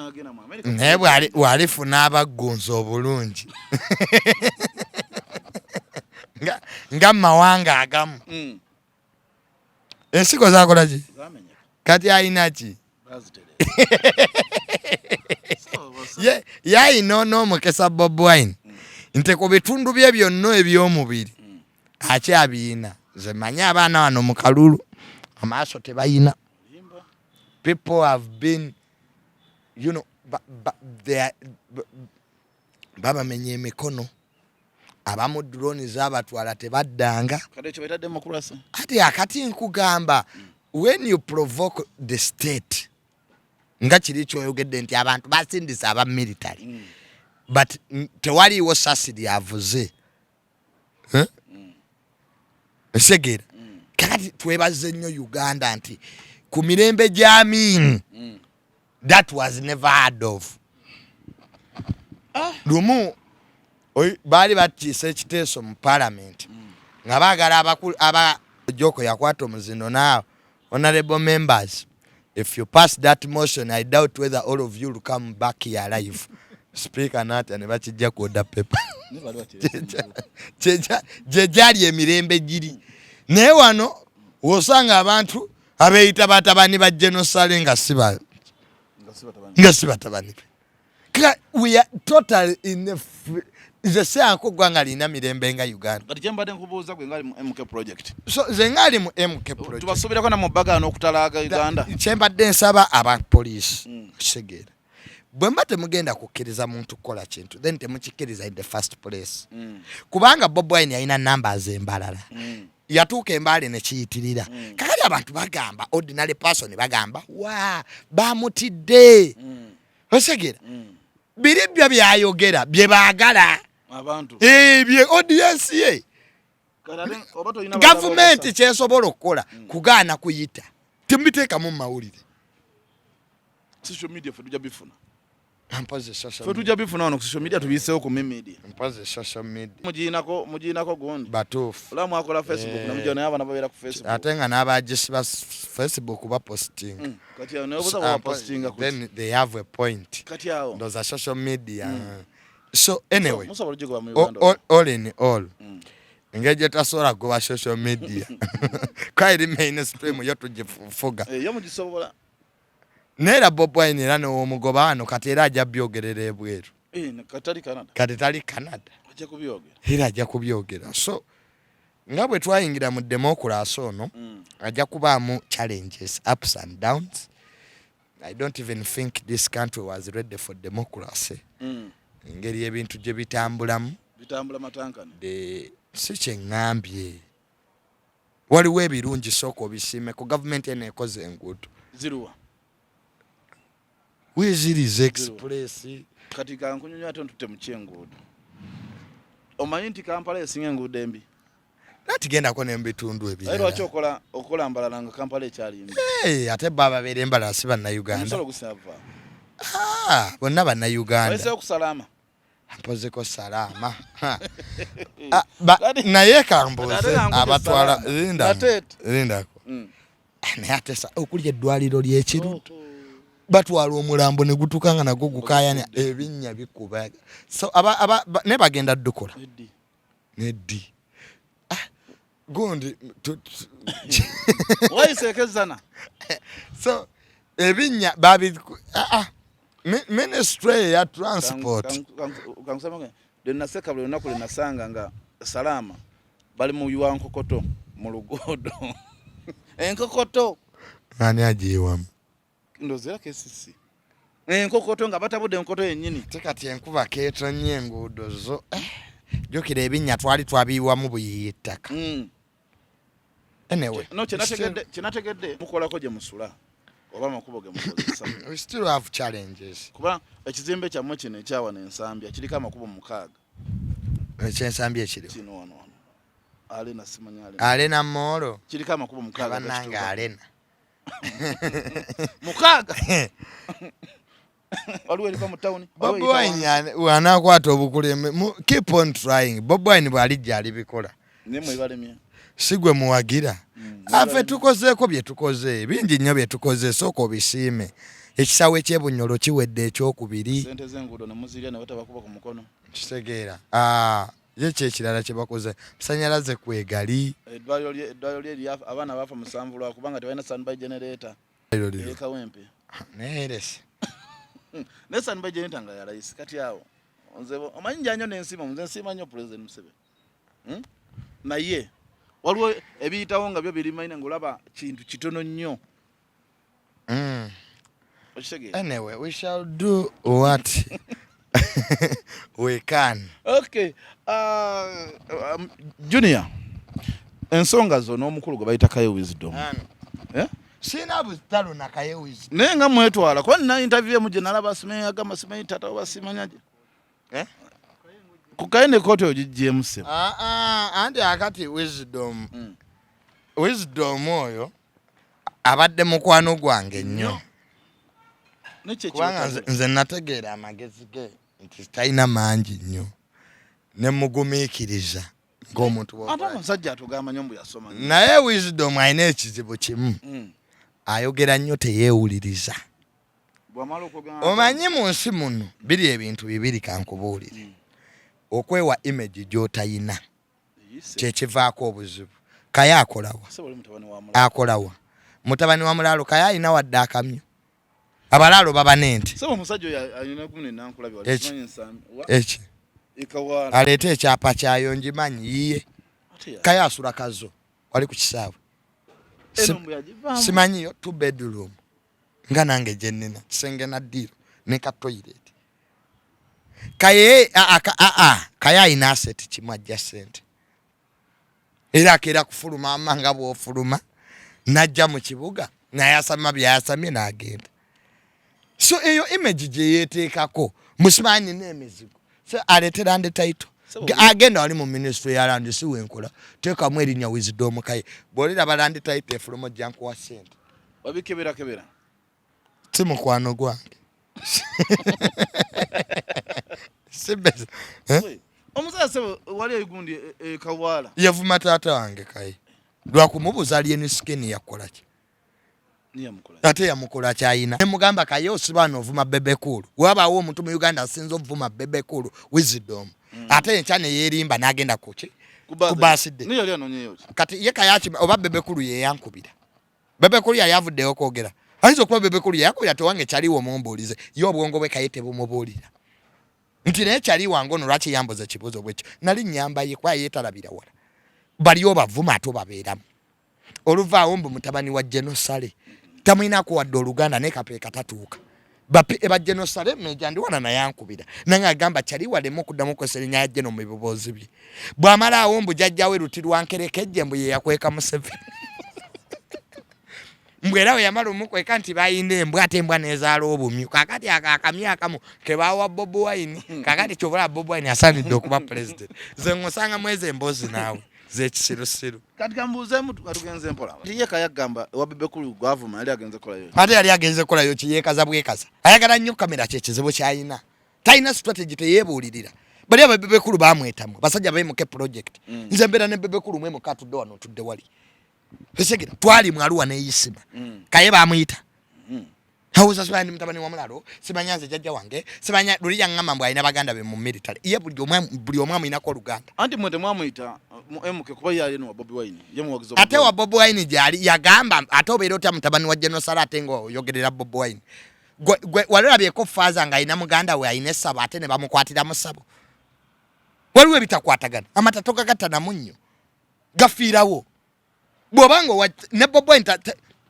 naye bwalifuna abaggunza obulungi nga mawanga agamu ensigo zakola ki kati ayina ki yayina n'omukesa Bob Wine nti ku bitundu bye byonna eby'omubiri akyabiina ze manyi abaana wano mu kalulu amaaso tebayina. People have been babamenya emikono abamu drone z'abatwala tebaddanga ati akati nkugamba when you provoke the state nga kiri kyoyogedde nti abantu basindisa aba military but tewaliwo subsidy avuze esegera kati twebaze nnyo Uganda nti ku mirembe gy'Amin that was never heard of. Lumu bali bakiisa ekiteeso mu parliament nga baagala aba Joko yakwata omuzino naawe honorable members, if you pass that motion I doubt whether all of you will come back here alive. Speaker nata ne bakijja ku order paper jejali emirembe giri naye wano wosanga abantu abeeyita batabani ba genocide nga sibatabani. We are totally in the same gwanga lina mirembe nga Uganda. Kati kyembadde nkubuuza gwe ngali mu MK project. So ze ngali mu MK project. Tubasubirako na mu bagano okutalaaga Uganda. Kyembadde nsaba aba police segera. Bwe mbate mugenda kukkiriza muntu kola kintu then temukikiriza in the first place. Kubanga Bob Wine yalina numbers embalala. Yatuuka embaale ne kiyitirira. Kakali abantu bagamba ordinary person bagamba wa bamutidde. Osegera. Biribya byayogera bye baagala abantu bye audience ye Gavumenti kyesobola okukola kugaana kuyita temubiteeka mu mawulire. Social media fe tujja bifuna. Mpoze social Fe tujja bifuna wano ku social media tubiseewo ku media. Mpoze social media. Mugiinako gundi. Batuufu. Olamu akola Facebook namujja naye abana babeera ku Facebook. Ate nga n'abagisiba Facebook ba posting. Kati awo nebuza ba posting ku. Then they have a point. Kati awo. Those are social media. So anyway. Musobola jigo mu Uganda. All in all. Engege tasobola kuba social media. Kairi mainstream yo tugifuga. Yo mugisobola. Nera Bob Wine era n'omugoba wano kati era ajja byogerera ebweru. Katali Canada. Kati tali Canada. Ajja kubyogera. Era ajja kubyogera. So nga bwe twayingira mu democracy ono ajja kubaamu challenges, ups and downs. I don't even think this country was ready for democracy. Engeri ebintu gye bitambulamu. Bitambula matankane. Si kyeŋŋambye. Waliwo ebirungi sooka obisiime ku gavumenti eno ekoze enguudo. Ziruwa. Weziriza express. Kati kankunyonyo ate ntute mu kyenguudo. Omanyi nti Kampala esinga enguudo embi. Natigendako n'ebitundu ebirala. Era lwaki okola mbalala nga Kampala ekyali embi. Ate baba beera embalala si bannayuganda. Omusolo gusava. Bonna bannayuganda. Oyise okusalama. Mpozeko salama. Naye kambuuze abatwala lindako. Naye ate okulya eddwaliro ly'ekirudu. Batwala omulambo ne gutuka nga nagwo gukaayanya ebinnya bikuba. So ne bagenda ddukola. Neddi. Gundi wayiseekezana. So ebinnya babi Ministry ya transport. Kankusema naseka buli lunaku linasanga nga salama bali mu Yakuwangula mu lugodo. Enkokoto. Ani ajiwamu. Ndozera kesisi. Enkokoto nga batabudde enkoto yennyini. Tekati enkuba keetonye enguudo zo. Jokira ebinnya twali twabiyiwamu buyiyi ettaka. Anyway. No kyenategedde mukolako gye musula. Oba makubo ge mukozesa. We still have challenges. Kuba ekizimbe kyammwe kino ekyawa n'ensambya kiriko amakubo 6. Ekyensambya ekiriwo. Kino wano. Alena simanya alena. Alena Moro. Kiriko amakubo 6. Abananga alena. 6. Waliwo eriva mu town. Bob Wine wanakwata obukuleme. Keep on trying. Bob Wine bwalijja alibikola. Nemwe balemye. Sigwe muwagira. Afe tukozeeko bye tukoze. Bingi nnyo bye tukoze sooka obisiime. Ekisawe ky'Ebunyolo kiwedde ekyokubiri. Sente z'enguudo ne muzirya ne batabakuba ku mukono. Kitegeera. Ye kyekirala kye bakoze. Musanyalaze kwegali. Eddwaliro lye abaana baafa 7 lwa kubanga tebalina standby generator. Kawempe. Neeresi. Ne standby generator nga ya rais kati awo. Onzebo omanyi njanyo n'ensima nze nsima nnyo President Museveni. Naye waliwo ebiyitawo nga byo birimaine ngolaba kintu kitono nnyo. Anyway, we shall do what we can. Okay. Junior. Ensonga zo n'omukulu gwe bayita Kaye Wisdom. Sina butalo na Kaye Wisdom. Naye nga mwetwala kwa nina interview mu general basime agamba simanyi tata basimanyaje. Kukaine kote ojijiemu se. Andi akati Wisdom. Wisdom oyo abadde mukwano gwange nnyo. Kubanga nze nategeera amagezi ge nti talina mangi nnyo. Ne mugumiikiriza ng'omuntu bw'okola. Ate omusajja atugamba nnyo mbu yasoma. Naye Wisdom alina ekizibu kimu. Ayogera nnyo teyeewuliriza. Omanyi mu nsi muno biri ebintu bibiri kankubuulire. Okwewa image gy'otayina kyekivaako obuzibu. Kaye akolawa. Akolawa. Mutabani wa mulaalo Kaye alina wadde akamyu. Abalaalo baba n'ente. Sebo omusajja alina kumune nankulabi wali simanyi ensambi. Eki. Ikawala. Aleeta ekyapa kyayo ngimanyi yiye. Kaye asula kazo. Wali ku kisaawe. Simanyiyo 2 bedroom. Nga nange gye nnina. Kisenge na ddiro ne ka toilet. Kaye Kaye alina asset kimu ajja ssente. Era akeera kufuluma amanga bw'ofuluma najja mu kibuga nayasama byayasamye n'agenda. So eyo image gye yeeteekako musimanyi n'emizigo. So aleetera ndi title agenda wali mu ministry ya land si wenkola teka mu erinya wisdom kai bolira balandi type from janko wa sente wabikebera timu kwano gwange sibeza omusase wali egundi kawala yavuma tata wange kai lwa kumubuza ali ni skin yakola ki ate yamukola kyayina nemugamba kayo sibano ovuma bebekulu wabawo omuntu mu Uganda asinza ovuma bebekulu wisdom ate enchane yerimba nagenda kuki kubaside niyo lyo nonyeyo kati ye kayachi oba bebekulu ye yankubira bebekulu yavudde okogera aizo kuba bebekulu yakubira to wange chaliwo mumbulize yo obwongo bwe kayete bumubulira nti ne chali wangono lwachi yamboza kibuzo bwecho nali nyamba ye kwa yetalabira wala bali obavuma ato babeeramu oluva ombu mutabani wa genocide tamina ko wadde oluganda ne kape katatuuka bape eba genocide mejandi wana na yankubira nanga gamba chali wale mukuddamu ko serinya ya geno mubibozi bi bwamala ombu jajjawe rutirwa nkerekeje mbu ye yakweka museve mbwerawe yamalo mukweka nti bayinde mbwate mbwa nezaalo obumyu kakati akakamya akamu kebawa Bobi Wine kakati chovola Bobi Wine asanidde okuba president ze ngosanga mweze mbozi nawe zekisirusiru katika mbuze mtu katugenze mpola ndiye kayagamba wabebekulu gwavuma ali agenze kola yo ate yali agenze kola yo kiyekaza bwekaza ayagala nnyo kamera kyekizibu kyayina tayina strategy teyebulirira bali abebekulu bamwetamu basajja bemuke project nze mbera ne bebekulu mwe mukatudde wano tudde wali Hesegera twali mwaluwa ne yisima kaye bamuyita hauza swani mtabani wa mulalo simanyaze jajja wange simanya lulija ngama mbwa ina baganda be mu military iye buli omwamu inako luganda anti mwete mwamuyita emuke kuba yali no Bobi Wine yemuwagizo ate wa Bobi Wine jali yagamba atobera ota mtabani wa genocide atengo yogerera Bobi Wine walera byeko faza nga ina muganda we ayine saba ate ne bamukwatira musabo waliwe bitakwatagana amatatoka gatana munyo gafirawo bwobango ne Bobi Wine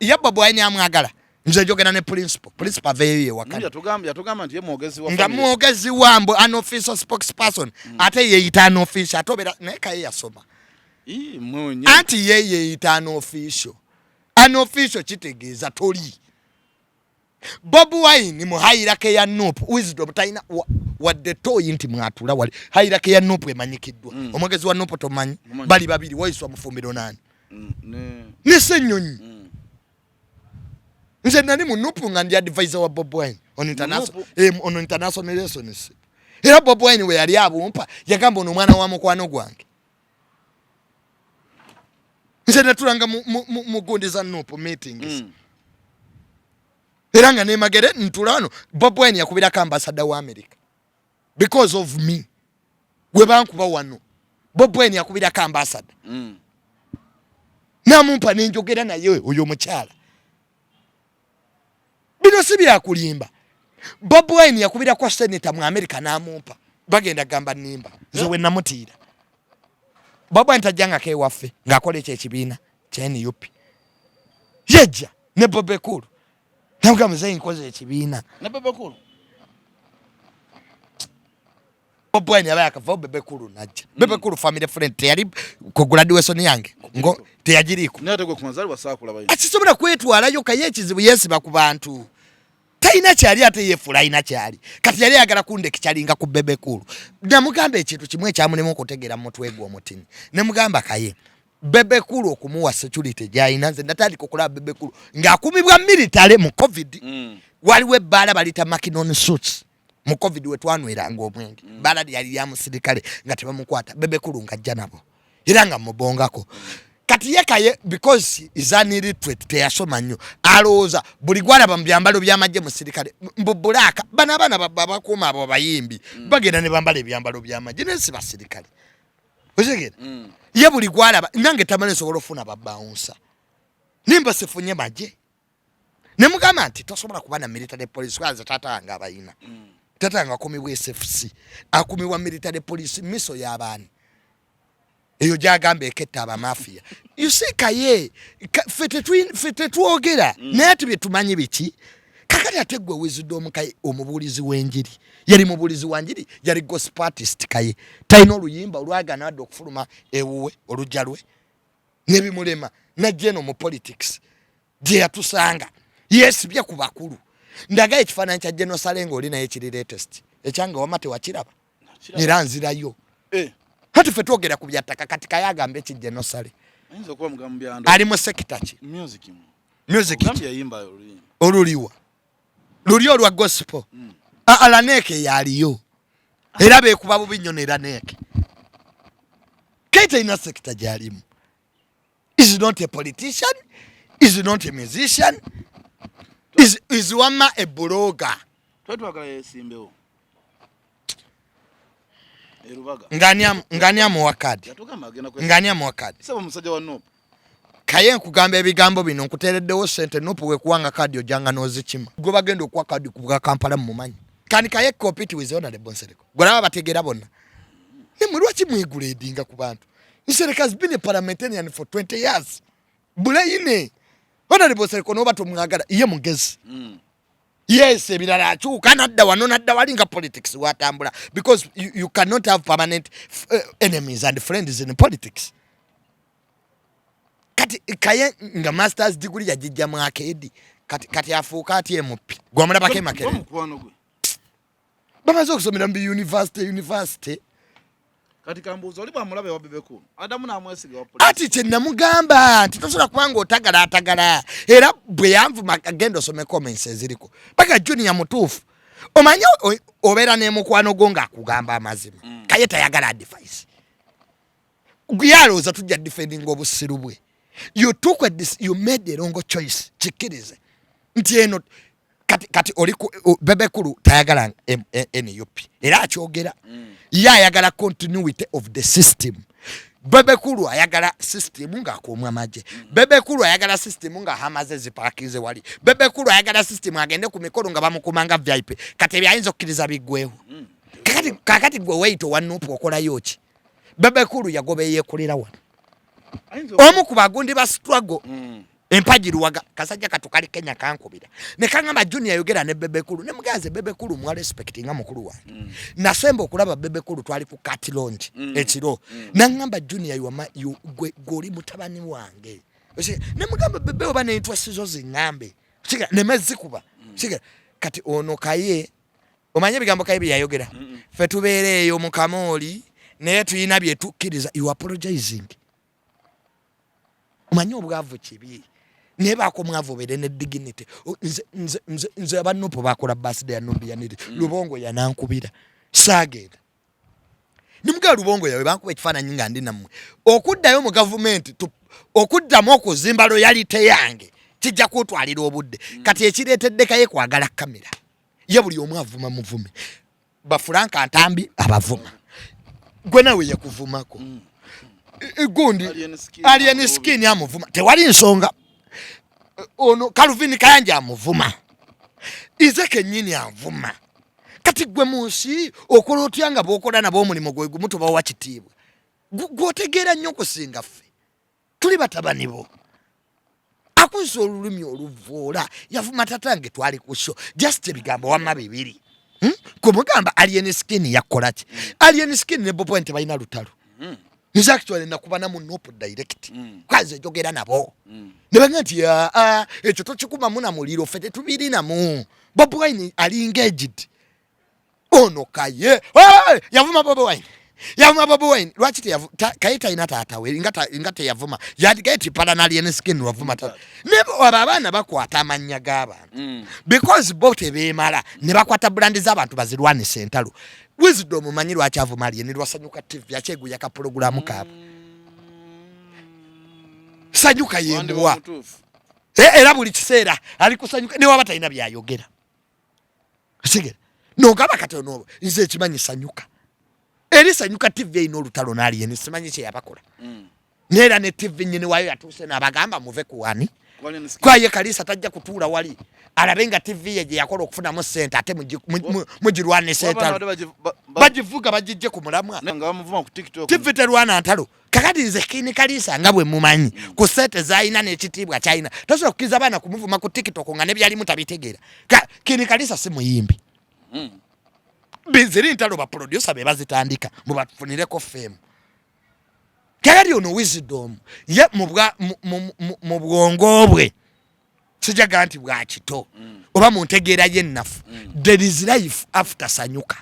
ya Bobi Wine amwagala nze jogena ne principal veye wakati yatugamba nti yemwogezi wa nga mwogezi wambo unofficial spokesperson ate yeita unofficial atobera neka ye yasoma mwenye anti ye yeita unofficial kitegeeza toli Bobi Wine mu hayirake ya Nup wisdom taina wadde toyi nti mwatula wali hayirake ya Nup emanyikiddwa omwogezi wa Nup tomanyi bali babiri waiswa mufumbiro nani ne senyonyi nze nani mu Nupu nga ndi advisor wa Bobi Wine on international relations era Bobi Wine we yali abumpa yagamba ono mwana wa mukwano gwange nze natulanga mu gundi za Nupu meetings era nga ne magere ntulano Bobi Wine yakubira ka ambassador wa America because of me we bankuba wano Bobi Wine yakubira ka ambassador namumpa nenjogera naye oyo mukyala bino sibira kulimba Bobi Wine yakubira kwa senator mu America namumpa bagenda gamba nimba nzewe namutira Bobi Wine tajanga ke waffe ngakole kyekibina kyeni yupi yeja ne Bebekulu nabga mzee nkoze ekibina ne Bebekulu Bobi Wine yabaka va Bebekulu najja Bebekulu family friend teyali ko graduation yange ngo teyagiriko nate gwe kumanzali wasakula bayi akisobora kwetwalayo kayekizibu yesiba ku bantu taina kyali ate yefula ina kyali kati yali agala kunde kichalinga ku Bebekulu namugamba ekintu kimwe kyamulemu okutegera mutwe gwo omutini nemugamba kaye Bebekulu okumuwa security jaina nze natandika okulaba Bebekulu ng'akumibwa military mu covid waliwo ebbala balita makinon suits mu covid wetwanweranga omwenge bala yali ya musirikale nga tebamukwata Bebekulu ngajja nabo era nga mubongako kati yekaye because is an illiterate teyasoma nnyo alooza buli gwalaba mu byambalo by'amagye musirikale mbubulaka bana bakuuma abo bayimbi bagenda ne bambala ebyambalo by'amagye nensi basirikale ozegera ye buli gwalaba nange tamale sobola ofuna babouncer nimba sifunye magye ne mugamba nti tosobola kuba na military police kwaza tatanga abayina tatanga akumibwa SFC akumibwa military police miso y'abaani eyo jagamba eketta aba mafia you see kaye fete tuogera naye tubye tumanyi biki kakati ategwe wisdom kaye omubulizi w'enjiri yali mubulizi wanjiri yali gospel artist kaye taino oluyimba olwagana adde okufuluma ewuwe olujalwe nebimulema najjeno mu politics gye yatusanga yes bya ku bakulu ndaga ekifaananyi kya genocide ng'oli naye kiri latest ekyanga wama tewakiraba era nzirayo hati ffe twogera ku byattaka kati kayagambe kijje nosale ali mu sekita ki music oluliwa luli olwa gospel alaneeke yaliyo era beekuba bubi nnyo neraneeke Keita ina sekita gyalimu is not a politician is not a musician is wama a blogger twetwagala yesimbewo ngania muwakadi ngania muwakadi sabo musajja wa Nopu kaye nkugamba ebigambo bino nkuteereddewo sente Nopu wekuwanga kadi ojanga n'ozikima gwe bagenda okuwa kadi ku Kampala mumumanyi kandi kaye compete with honorable Nsereko gwe nabo bategeera bonna nemwe lwaki mwiguledinga ku bantu Nsereko has been a parliamentarian for 20 years bulayine honorable Nsereko noba tomwagala ye mugezi yes ebirala akyuka nadda wano nadda walinga politics watambula because you cannot have permanent enemies and friends in politics kati kaye nga masters degree yajijja mu akedi kati afuuka ati MP gwamulaba ke makere bamaze okusomera mu university kati kambuzo oli bamulabe wa Bebekulu Adamu namwesiga wa police ati kye namugamba nti tosobola kubanga otagala era bwe yanvuma agenda osome comments eziriko paka junior mutuufu omanya obeera n'emukwano gwo ng'akugamba amazima kaye tayagala advice guyalooza tujja defending obusiru bwe you made the wrong choice kikirize nti eno kati oli Bebekulu tayagala NUP era akyogera ye ayagala continuity of the system Bebekulu ayagala system ng'akuumwa amagye Bebekulu ayagala system ng'ahamaze zipakize wali Bebekulu ayagala system agende ku mikolo nga bamukumanga VIP kati ebyayinza okkiriza biggwewo kakati gwe weyito wa Nopu okolayo ki Bebekulu yagobe yeekolera wano omu ku bagundi ba struggle empajiruwaga kasajja katukali Kenya kankubira ne kangamba junior yogera ne Bebekulu ne mugaze Bebekulu mwa respecting nga mukulu wange nasemba okulaba Bebekulu twali ku cat launch ekiro nangamba junior goli mutabani wange ne mugamba Bebe oba ne interest zo zingambe kiga ne mezikuba kiga kati ono kaye omanye bigambo kaye byayogera fe tubeereyo mu Kamoli naye tuyina bye tukkiriza you apologizing omanye obwavu kibi neba ko mwavu bere ne dignity nze abanupo bakola birthday ya Nobby yaniri Lubongo yanankubira sagenda nimuga Lubongo yawe bankuba ekifaananyi nga ndi namwe okuddayo mu government okuddamu okuzimba loyalty yange kijja kutwalira obudde kati ekireetedde kaye kwagala kamera ye buli omu avuma muvume Bafranka Ntambi abavuma gwe nawe yakuvumako gundi alien skin amuvuma tewali nsonga ono Calvin Kayanja amuvuma Izeke nyini avuma kati gwe munsi okola otyanga bokola nabo omulimo gwe muto bawa kitiibwa gwotegeera nnyo kusinga ffe tuli batabani bo akuza olulimi oluvoola yavuma tatange twali ku show just ebigambo wamma bibiri kumugamba alien skin yakola ki alien skin ne Bopointe balina lutalo is actually nakubana mu Nopu direct kwaze jogera nabo nebanga nti ekyo tokikuma muna muliro fete tubirina mu Bobi Wine ali engaged ono kaye yavuma Bobi Wine lwaki kayita ina taatawe ingate yavuma yadigeti palanali skin wavuma ta nebo abana bakwata amanya g'abantu because bote beemala ne bakwata brand z'abantu bazirwanise entalo wisdom manyi lwaki avuma ali ne lwasanyuka TV yacheguya ka program kaabo sanyuka yembwa era buli kiseera ali kusanyuka ne wabata ina byayogera sigera no gaba katono nze kimanyi sanyuka eri sanyuka TV ino lutalo nali ene simanyi kye yabakola nera ne TV nyine wayo yatuse nabagamba muve kuwani kwaye kalisa tajja kutuula wali alabenga TV ye yakola okufuna mu center ate mujirwane center bajivuga bajije ku mulamwa nga bamuvuma ku TikTok TV terwana ntalo kakati nze kini kalisa nga bwe mumanyi ku sete zaina n'ekitibwa China tosobola kukiza bana kumuvuma ku TikTok nga ne byali mutabitegeera kini kalisa si muyimbi biziri ntalo ba producer be bazitandika mu bafunireko fame kakati ono wisdom ye mu bwongo bwe sijaga nti bwa kito oba mu ntegeera ye nnafu there is life after sanyuka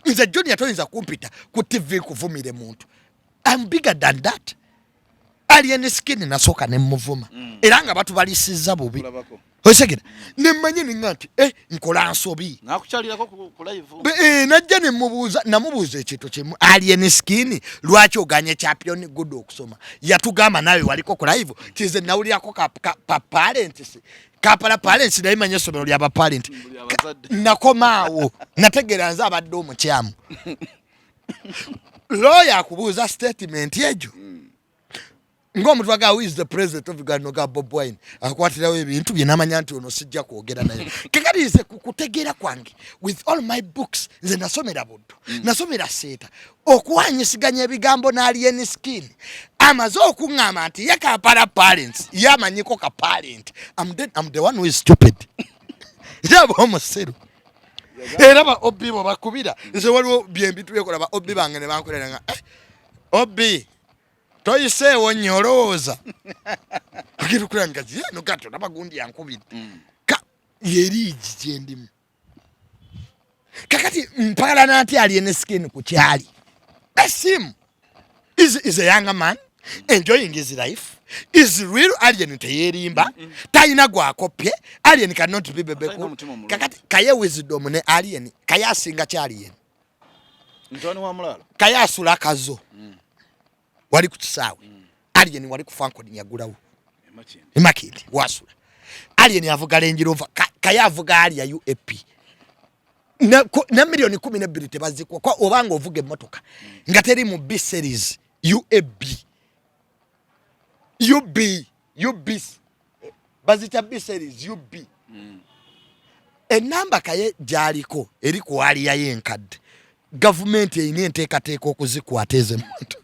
nze Junior toyinza kumpita ku TV kuvumire muntu. I'm bigger than that. Alien skin nasooka ne muvuma. Era nga batubalisiza bubi. Osegera nemmanyi ninganti nkola nsobi nakuchalirako ku live najja namubuuza ekintu kimu alien skin lwaki oganye champion good okusoma yatugamba nawe waliko ku live kize nawulirako ka parents kapala parents naye manye somero lya ba parent nakomaawo nategera nze abadde omukyamu lawyer akubuuza statement ejo ng'omuntu waga who is the president of Uganda noga Bob Wine akwatirawo ebintu bye namanya nti ono sijja kwogera naye kekalize kutegeera kwange with all my books nze nasomera buddo nasomera seeta okuwanyisiganya ebigambo n'alien skin amaze okuŋŋamba nti ye kapala parents ye amanyiko ka parent I'm the one who is stupid yaba omusiru era ba obbi bo bakubira nze waliwo byembitu byekola ba obbi bange ne bankolera nga obbi toyiseewo nnyo olowooza akirukula ngazi no gato nabagundi yankubidde yeriigi gyendimu kakati mpalana nti alien skin ku kyali that's him is a younger man enjoying his life is real alien teyerimba tayina gwakopye alien cannot be bebeko kakati kaye wisdom ne alien kaye asinga kyalien ntoni wa mulala kaye asula kazo wali ku kisaawe alien wali ku Fankoni nyagulawo emakindi wasula alien avuga Range Rover kaya avuga ali ya UAP na milioni 12 tebazikwa kwa obanga ovuga emotoka nga teri mu B series UB bazita B series UB enamba kaye jaliko eri ku ali ya yenkad government eyine enteekateeka okuzikwata ezo emotoka.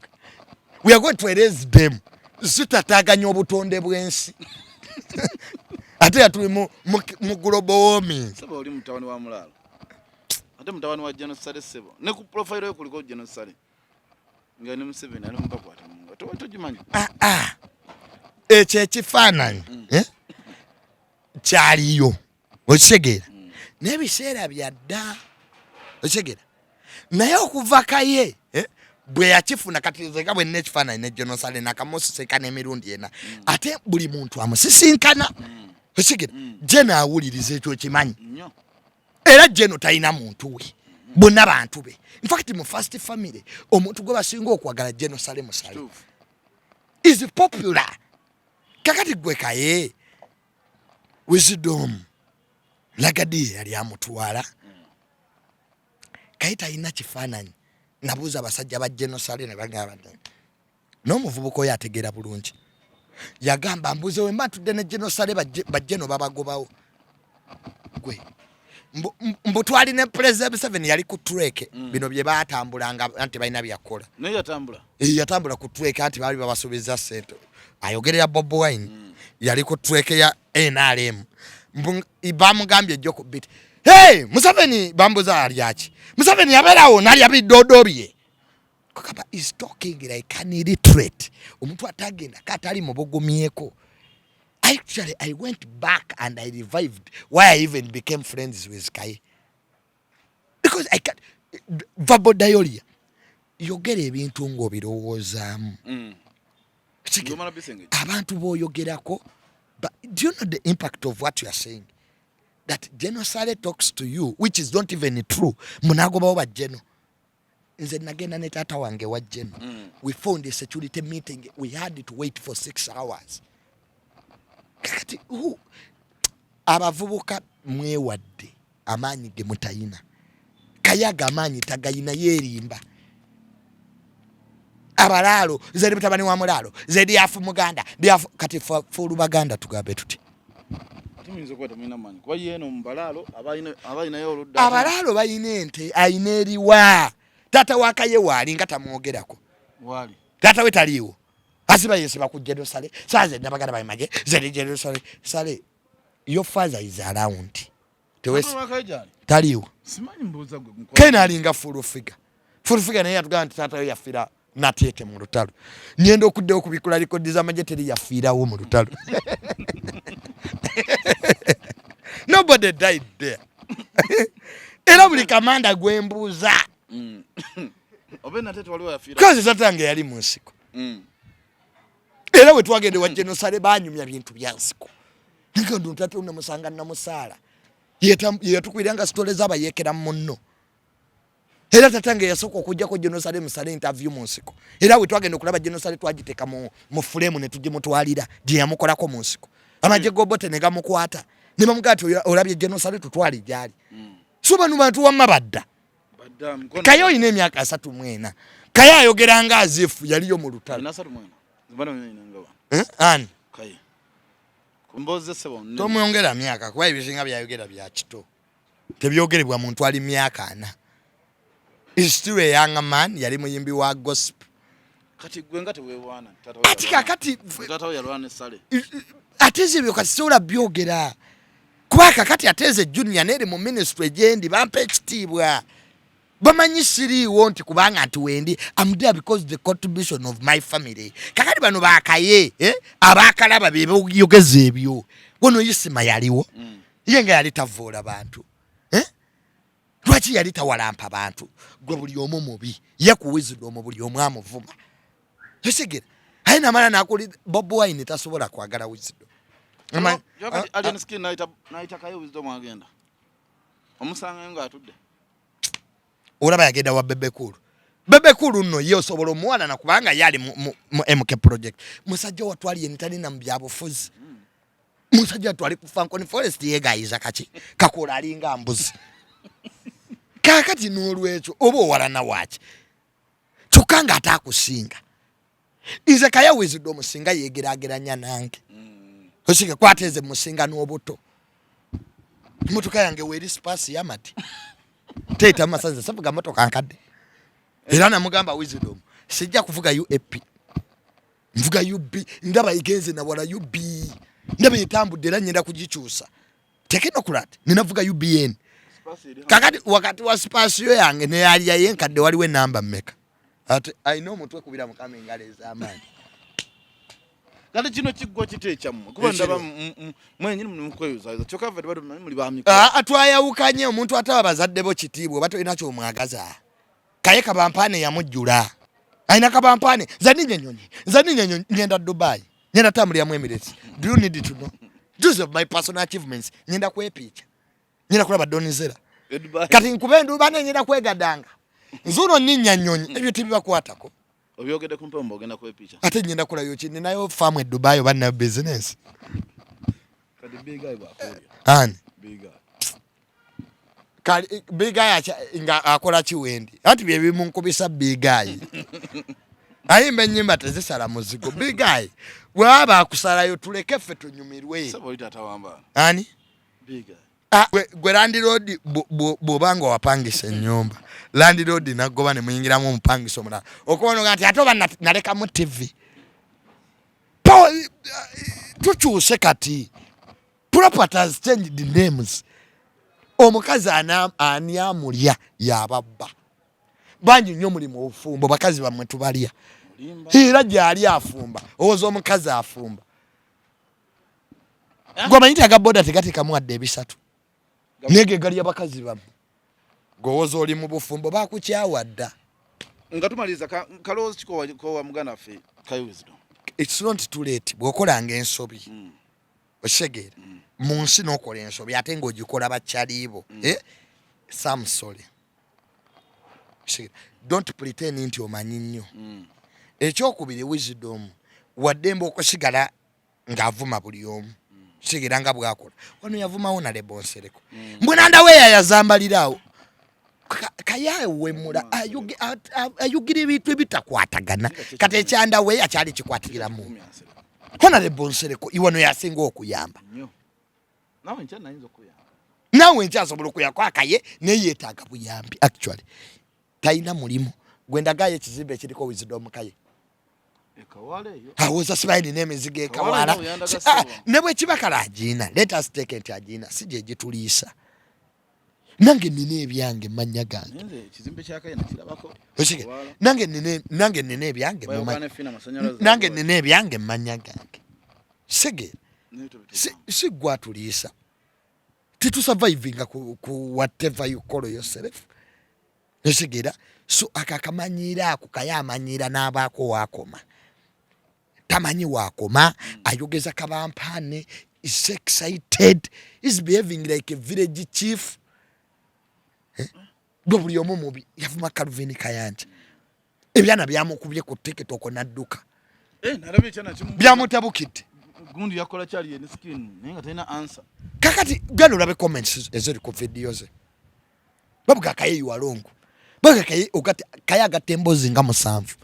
We are going to erase them. Sitataganya obutonde bwensi. Ate yatuli mu global warming. Saba oli mutawani wa mulalo. Ate mutawani wa genocide sebo. Ne ku profile yo kuliko genocide. Ngani Museveni ali mubakwata munga. Tojimanyi. Ekifaananyi. Kyaliyo. Okitegeera. N'ebiseera byadda. Okitegeera. Naye okuva kaye. Bwe yakifuna katizeka bwe nekifaananyi ne genocide nakamusisinkana emirundi ena ate buli muntu amusisinkana okitegeera jena awuliriza ekyo kimanyi era jeno talina muntu we bonna bantu be in fact mu first family omuntu gwe basinga okwagala genocide musale is popular kakati gwe kaye wisdom lagadi yali amutwala kaita ina kifaananyi nabuuza abasajja ba genocide ne bagamba n'omuvubuka oyo ategeera bulungi yagamba mbuze we mbatudde ne genocide bajjeno babagobawo gwe mbutwali ne President 7 yali ku trek bino bye baatambulanga anti balina byakola naye yatambula ku trek anti bali babasuubiza sente ayogerera Bob Wine yali ku trek ya NRM bamugambye ejjo ku bit hey Museveni bambuza aliaki Museveni yaberawo nali yabidodo bye kakaba is talking like an illiterate omuntu atagenda katali mu bugumyeko. Actually I went back and I revived why I even became friends with Kai because I can't verbal diarrhea yogera ebintu ngo birowoozaamu abantu boyogerako but do you know the impact of what you are saying? That genocide talks to you, which is not even true. Munagoba wa geno. Nze nagenda ne tata wange wa geno. We found a security meeting. We had to wait for 6 hours. Kakati abavubuka mwewadde amaanyi ge mutayina. Kayaga amaanyi tagayina yerimba. Abalalo zedi mutabani wa mulalo zedi afu muganda diafu kati fulu baganda tugabe tuti. Abalalo bayina ente ayina eriwa tata wakaye wali nga tamwogerako wali tata we taliwo asiba yese bakujjedo sale saze nabaganda bayimage zedi jedo sale your father is around tewesi taliwo simanyi mbuza gwe kena alinga full figure naye atuganda tata we yafira natete mu lutalo nyendo okudde okubikula record za majeteri yafira wo mu lutalo. Nobody died there. Era buli kamanda gwembuza Obena tete waliwo yafira. Kazi tatange yali mu nsiko. Era we twagende wa genocide banyumya bintu bya nsiko. Nika ndo tate unamusanga na musala. Yetukwiranga stories aba yekera munno. Era tatange yasoko okujja ko genocide musale interview mu nsiko. Era we twagende okulaba genocide twagiteka mu frame ne tujje mutwalira je yamukolako mu nsiko. Amaje gobote ne gamukwata. Ne bamugati olabye genocide tutwali jali. Suba nu bantu wamabadda. Kayo ine emyaka 3 mwena. Kaya ayogeranga azifu yaliyo mu lutalo. Ina 3 mwena. Zibana mwena ngawa. Ani. Kaya. Kumboze sebo. Tomuyongera myaka kuba ebisinga byayogera bya kito. Tebyogerebwa muntu ali myaka ana. Is still a young man yali muyimbi wa gospel. Kati gwenga tewewana tata. Kati kakati tata yalwane sale. Ateze byo kasola byogera. Kubaka kati ateze junior nere mu ministry jendi bampe ekitibwa. Bamanyi siri wonti kubanga atuwendi I'm there because the contribution of my family. Kakati bano bakaye abakalaba bebe yogeze ebyo. Wono yisima yaliwo. Yenga yali tavoola abantu. Lwaki yali tawalampa abantu gwe buli omu mubi yakuwizidde omu buli omu amuvuma yesigira haina mara nakuli Bob Wine tasobola kwagala wizidde alien skin naita kayo wisdom agenda omusanga nga atudde olaba yagenda wa bebe kulu nno ye osobola omuwala nakubanga yali mu MK project musajja watwali yenitani na mbyabufuzi musajja twali ku Fanconi Forest yegayiza kaki kakola alinga mbuzi kakati n'olwekyo oba owalana waaki kyokka atakusinga ize kaya wizidde omusinga yegeraageranya nange osike kwateze musinga n'obuto motoka yange weri spasi yamati teeta masaza savuga motoka nkadde era namugamba wizidde sijja kuvuga UAP mvuga UB ndaba igenze na wala UB ndaba etambudde era nyenda kugikyusa tekinokulat ninavuga UBN kakati wakati wa spasio yange ne yali yayenkadde waliwe namba mmeka ate I know mutwe kubira mukame ngaleza amani kati kino kiggo kiteekyamu kuba ndaba mwenyini mukweyoza kyoka vade bado muli bamiko atwayawukanye omuntu ataba bazadde bo kitiibwe bato inakyo omwagaza kaye kabampane yamujjula aina kabampane zaninyonyi nyenda Dubai nyenda tambulya mu Emirates do you need to know those of my personal achievements nyenda kwepicha nyenda kulaba donizera kati nkubendu bane nyenda kwegadanga nzuno ninya nyonyi ebyo tibibakwatako obyogedde ku mpombo ogenda kwepicha ate nyenda kulayo kindi nayo farm e Dubai bana business kati big guy bakolya ani big guy kali big guy nga akola kiwendi ati bye bimunkubisa big guy ayimba nyimba tezisala muzigo big guy waba akusalayo tuleke ffe tunyumirwe sabo itatawamba ani big guy gwe landlord bobanga wapangisa ennyumba landlord nagoba ne muyingiramu omupangisa omulala okubona nti ate oba naleka mu TV tukyuse kati property has changed the names omukazi ani amulya yababba bangi nnyo muli mu bufumbo bakazi bammwe tubalya era gyali afumba owoza omukazi afumba gwe amanyi nti agaboda tegatekamuwadde ebisatu nege gali abakazi bammwe gowoza oli mu bufumbo bakukyawadda nga tumaliza kaloozi kiko wa mugana ffe kayo wisdom it's not too late bwokolanga ensobi osegera mu nsi n'okola ensobi ate ng'ogikola bakyaliibo samusole don't pretend nti omanyi nnyo ekyokubiri wisdom waddemba okusigala ng'avuma buli omu sigera nga bwakola wano yavumawo na lebonsereko mbwenanda weya yazambalirawo kayawemula ayugira ebintu ebitakwatagana kati ekyanda weya kyali kikwatiramu hona lebonsereko iwano yasinga okuyamba nawe nkyasobola okuyamba akaye neyeetaaga buyambi actually talina mulimu gwendagayo ekizimbe ekiriko wisdom kaye awoza sibaini n'emizigo ekawala ne bwe kibakala agiina let us take it agiina si gye gituliisa nange nina ebyange manya gange nange nina ebyange nange nina ebyange manya gange segera si gwatuliisa titusurvivinga ku whatever you call yourself Nsigera so akakamanyira ako kayamanyira n'abaako wakoma tamanyi wakoma ayogeza kabampane is excited is behaving like a village chief buli omu mubi yavuma Calvin Kayanja ebyana byamukubye ku ticket okonadduka nalabye cyana kimu byamutabukite gundi yakola cyali ye skin nenga tena answer kakati gano labe comments ezeri ku video ze babuga kaye yuwalongo babuga kaye ogati kaya gatembozi nga musanvu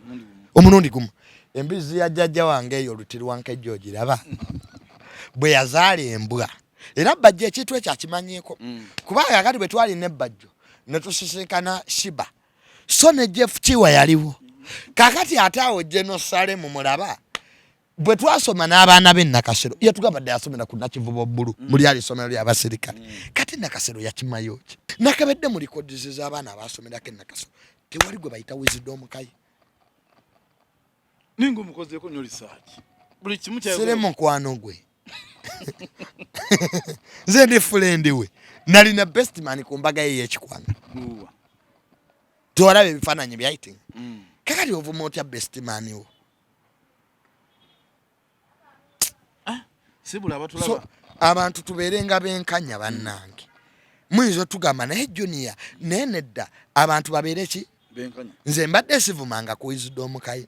omurundi gumu embizi ya jjajja wange eyo lutiri wanke George laba bwe yazali embwa era bajje ekitu ekya kimanyiko kubanga kati bwe twali ne bajjo netusisikana Sheebah so ne Jeff Chiwa yaliwo kakati ataawo genosale mu mulaba bwe twasoma n'abaana be Nakasero yatugabadde yasomera ku Nakivubo Bulu muli ali somero lya basirikale kati Nakasero yakimayoki nakabedde mu records z'abaana abasomera ke Nakasero tewali gwe bayita wisdom kai ningo mukoze ko nyoli saaki buli kimu kya sere mu kwano gwe nze ndi friend we nali na best man ku mbaga ye yekikwanga tuwalabe ebifaananyi bya iting kakati ovuma otya best man wo sibula abatulaba so abantu tuberenga benkanya bannange muyinza tugamba naye junior nenedda abantu babere ki benkanya nze mbadde sivumanga ku wisdom kai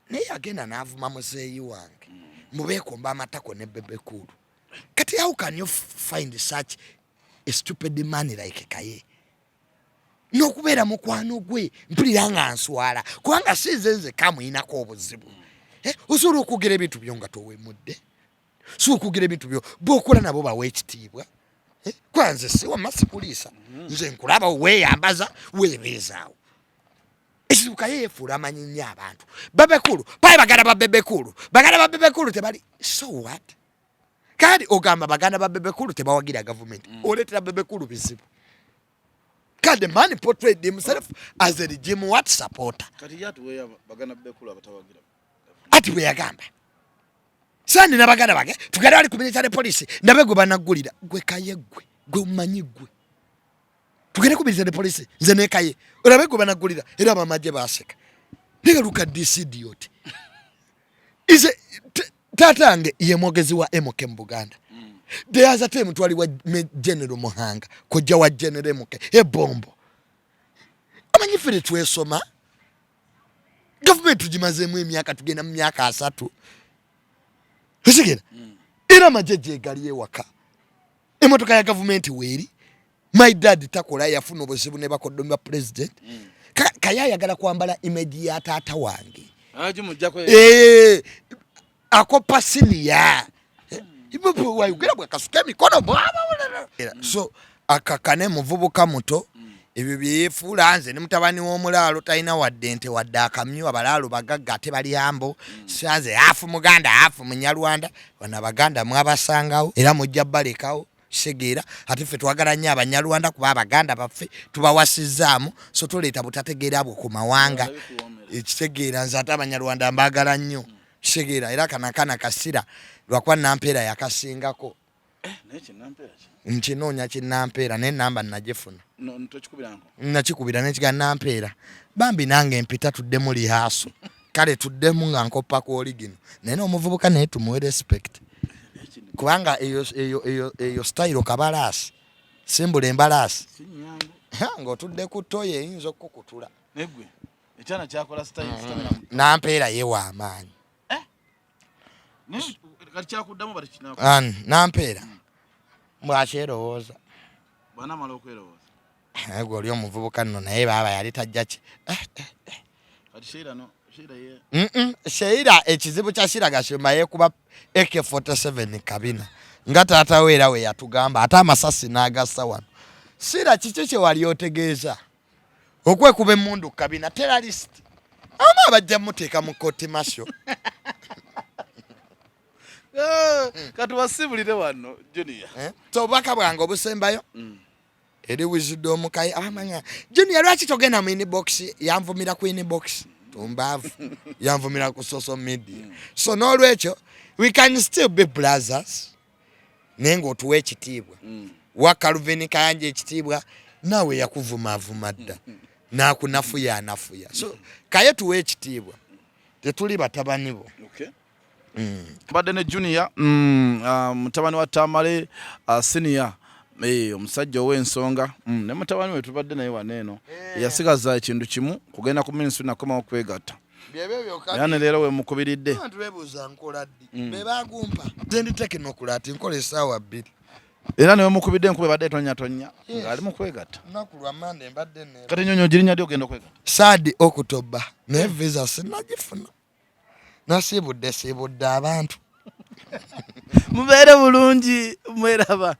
naye agenda n'avuma muzeeyi wange mubeekomba amatako ne bebekulu kati how can you find such a stupid man like Kaye n'okubeera mukwano gwe mpulira nga nswala kubanga sinze kamuyinako obuzibu osobola okugera ebintu byo nga towemudde so okugera ebintu byo bw'okola nabo bawa ekitiibwa kwanze siwa masipuliisa nze nkulaba weeyambaza weebeezaawo ekizuka yeefuula amanyinya abantu bebekulu paye baganda babebekulu tebali so what kadi ogamba baganda babebekulu tebawagira government oletera bebekulu bizibu kadi man portrayed himself as a regime what supporter kati yatu weya baganda babebekulu abatawagira ati we yagamba sandi nabaganda bage tugenda bali ku military police nabego banagulira gwe Kaye gwe umanyi gwe tugende ku military police nze ne Kaye olabego banagulira era abamaje baseka ndiga luka this idiot ize tatange ye mwogezi wa MK Mbuganda there's a time twali wa General Muhanga kujja wa General MK bombo amanyi fere twesoma government tujimazemu emyaka tugenda mu myaka 3 tusigera era majeje galiye waka emotoka ya government weri my dad takola yafuna obuzibu ne bakodomba president Kaya yagala kwambala image ya tata wange mujjako akopa senior ibo wayugera bwa kasuka mikono so akakane muvubuka muto ebyo byefuula nze ne mutabani w'omulaalo talina wadde ente wadde akamyu abalaalo bagagga ate baliyambo sanze afu muganda afu munyalwanda bana baganda mwabasangawo era mujja balekawo segera ate ffe twagala nnyo abanyalwanda kuba abaganda baffe tubawasizaamu so tuleeta butategeera bwo ku mawanga ekitegeera nze ate abanyalwanda mbagala nnyo segera era kanakana kasira lwakuba nampeera yakasingako nkinoonya kinampeera naye namba nagifuna nakikubira nekiga nampeera bambi nange mpita tuddemu lihaaso kale tuddemu nga nkoppa ku oligino naye n'omuvubuka naye tumuwe respect kubanga eyo style kabalaasi simbula embalaasi ng'otudde ku toyo eyinza okukutula nampeera yewa amaanyi nampeera bwakyerowooza gwe oli omuvubuka nno naye baaba yali tajja ki Sheira ekizibu kya Shira Gashumba yekuba AK47 kabina nga taata we era we yatugamba ate amasasi n'agassa wano Shira kiki kye wali otegeeza okwekuba emmundu kabina terrorist ama bajja muteeka mu kooti masho katuwasibulire wano Junior tobaka bwange obusembayo eri wisdom Kaye amanya Junior lwaki togenda mu inbox yanvumira ku inbox tumbavu yanvumira ku social media so n'olwekyo we can still be brothers nengo tuwe ekitiibwa wa Calvin Kayanja ekitiibwa naawe yakuvumaavuma dda n'akunafuya anafuya so kaye tuwe ekitiibwa tetuli batabani bo. Mbadde ne junior mutabani wa Tamale senior omusajja ow'ensonga ne mutabani we tubadde naye waneeno yasigaza ekintu kimu kugenda ku ministry nakomawo kwegatta era ne leero we mukubiridde abantu beebuuza nkola ddi be bagumpa nze ndi tekinokulaati nkola essaawa 2 era newe mukubidde enkuba badde tonnya ng'ali mu kwegatta lunaku lwa mande mbadde ne kati nyonyo girinya ddi ogenda okwegatta saadi okutoba naye visa sinagifuna nasiibudde abantu mubeere bulungi mweraba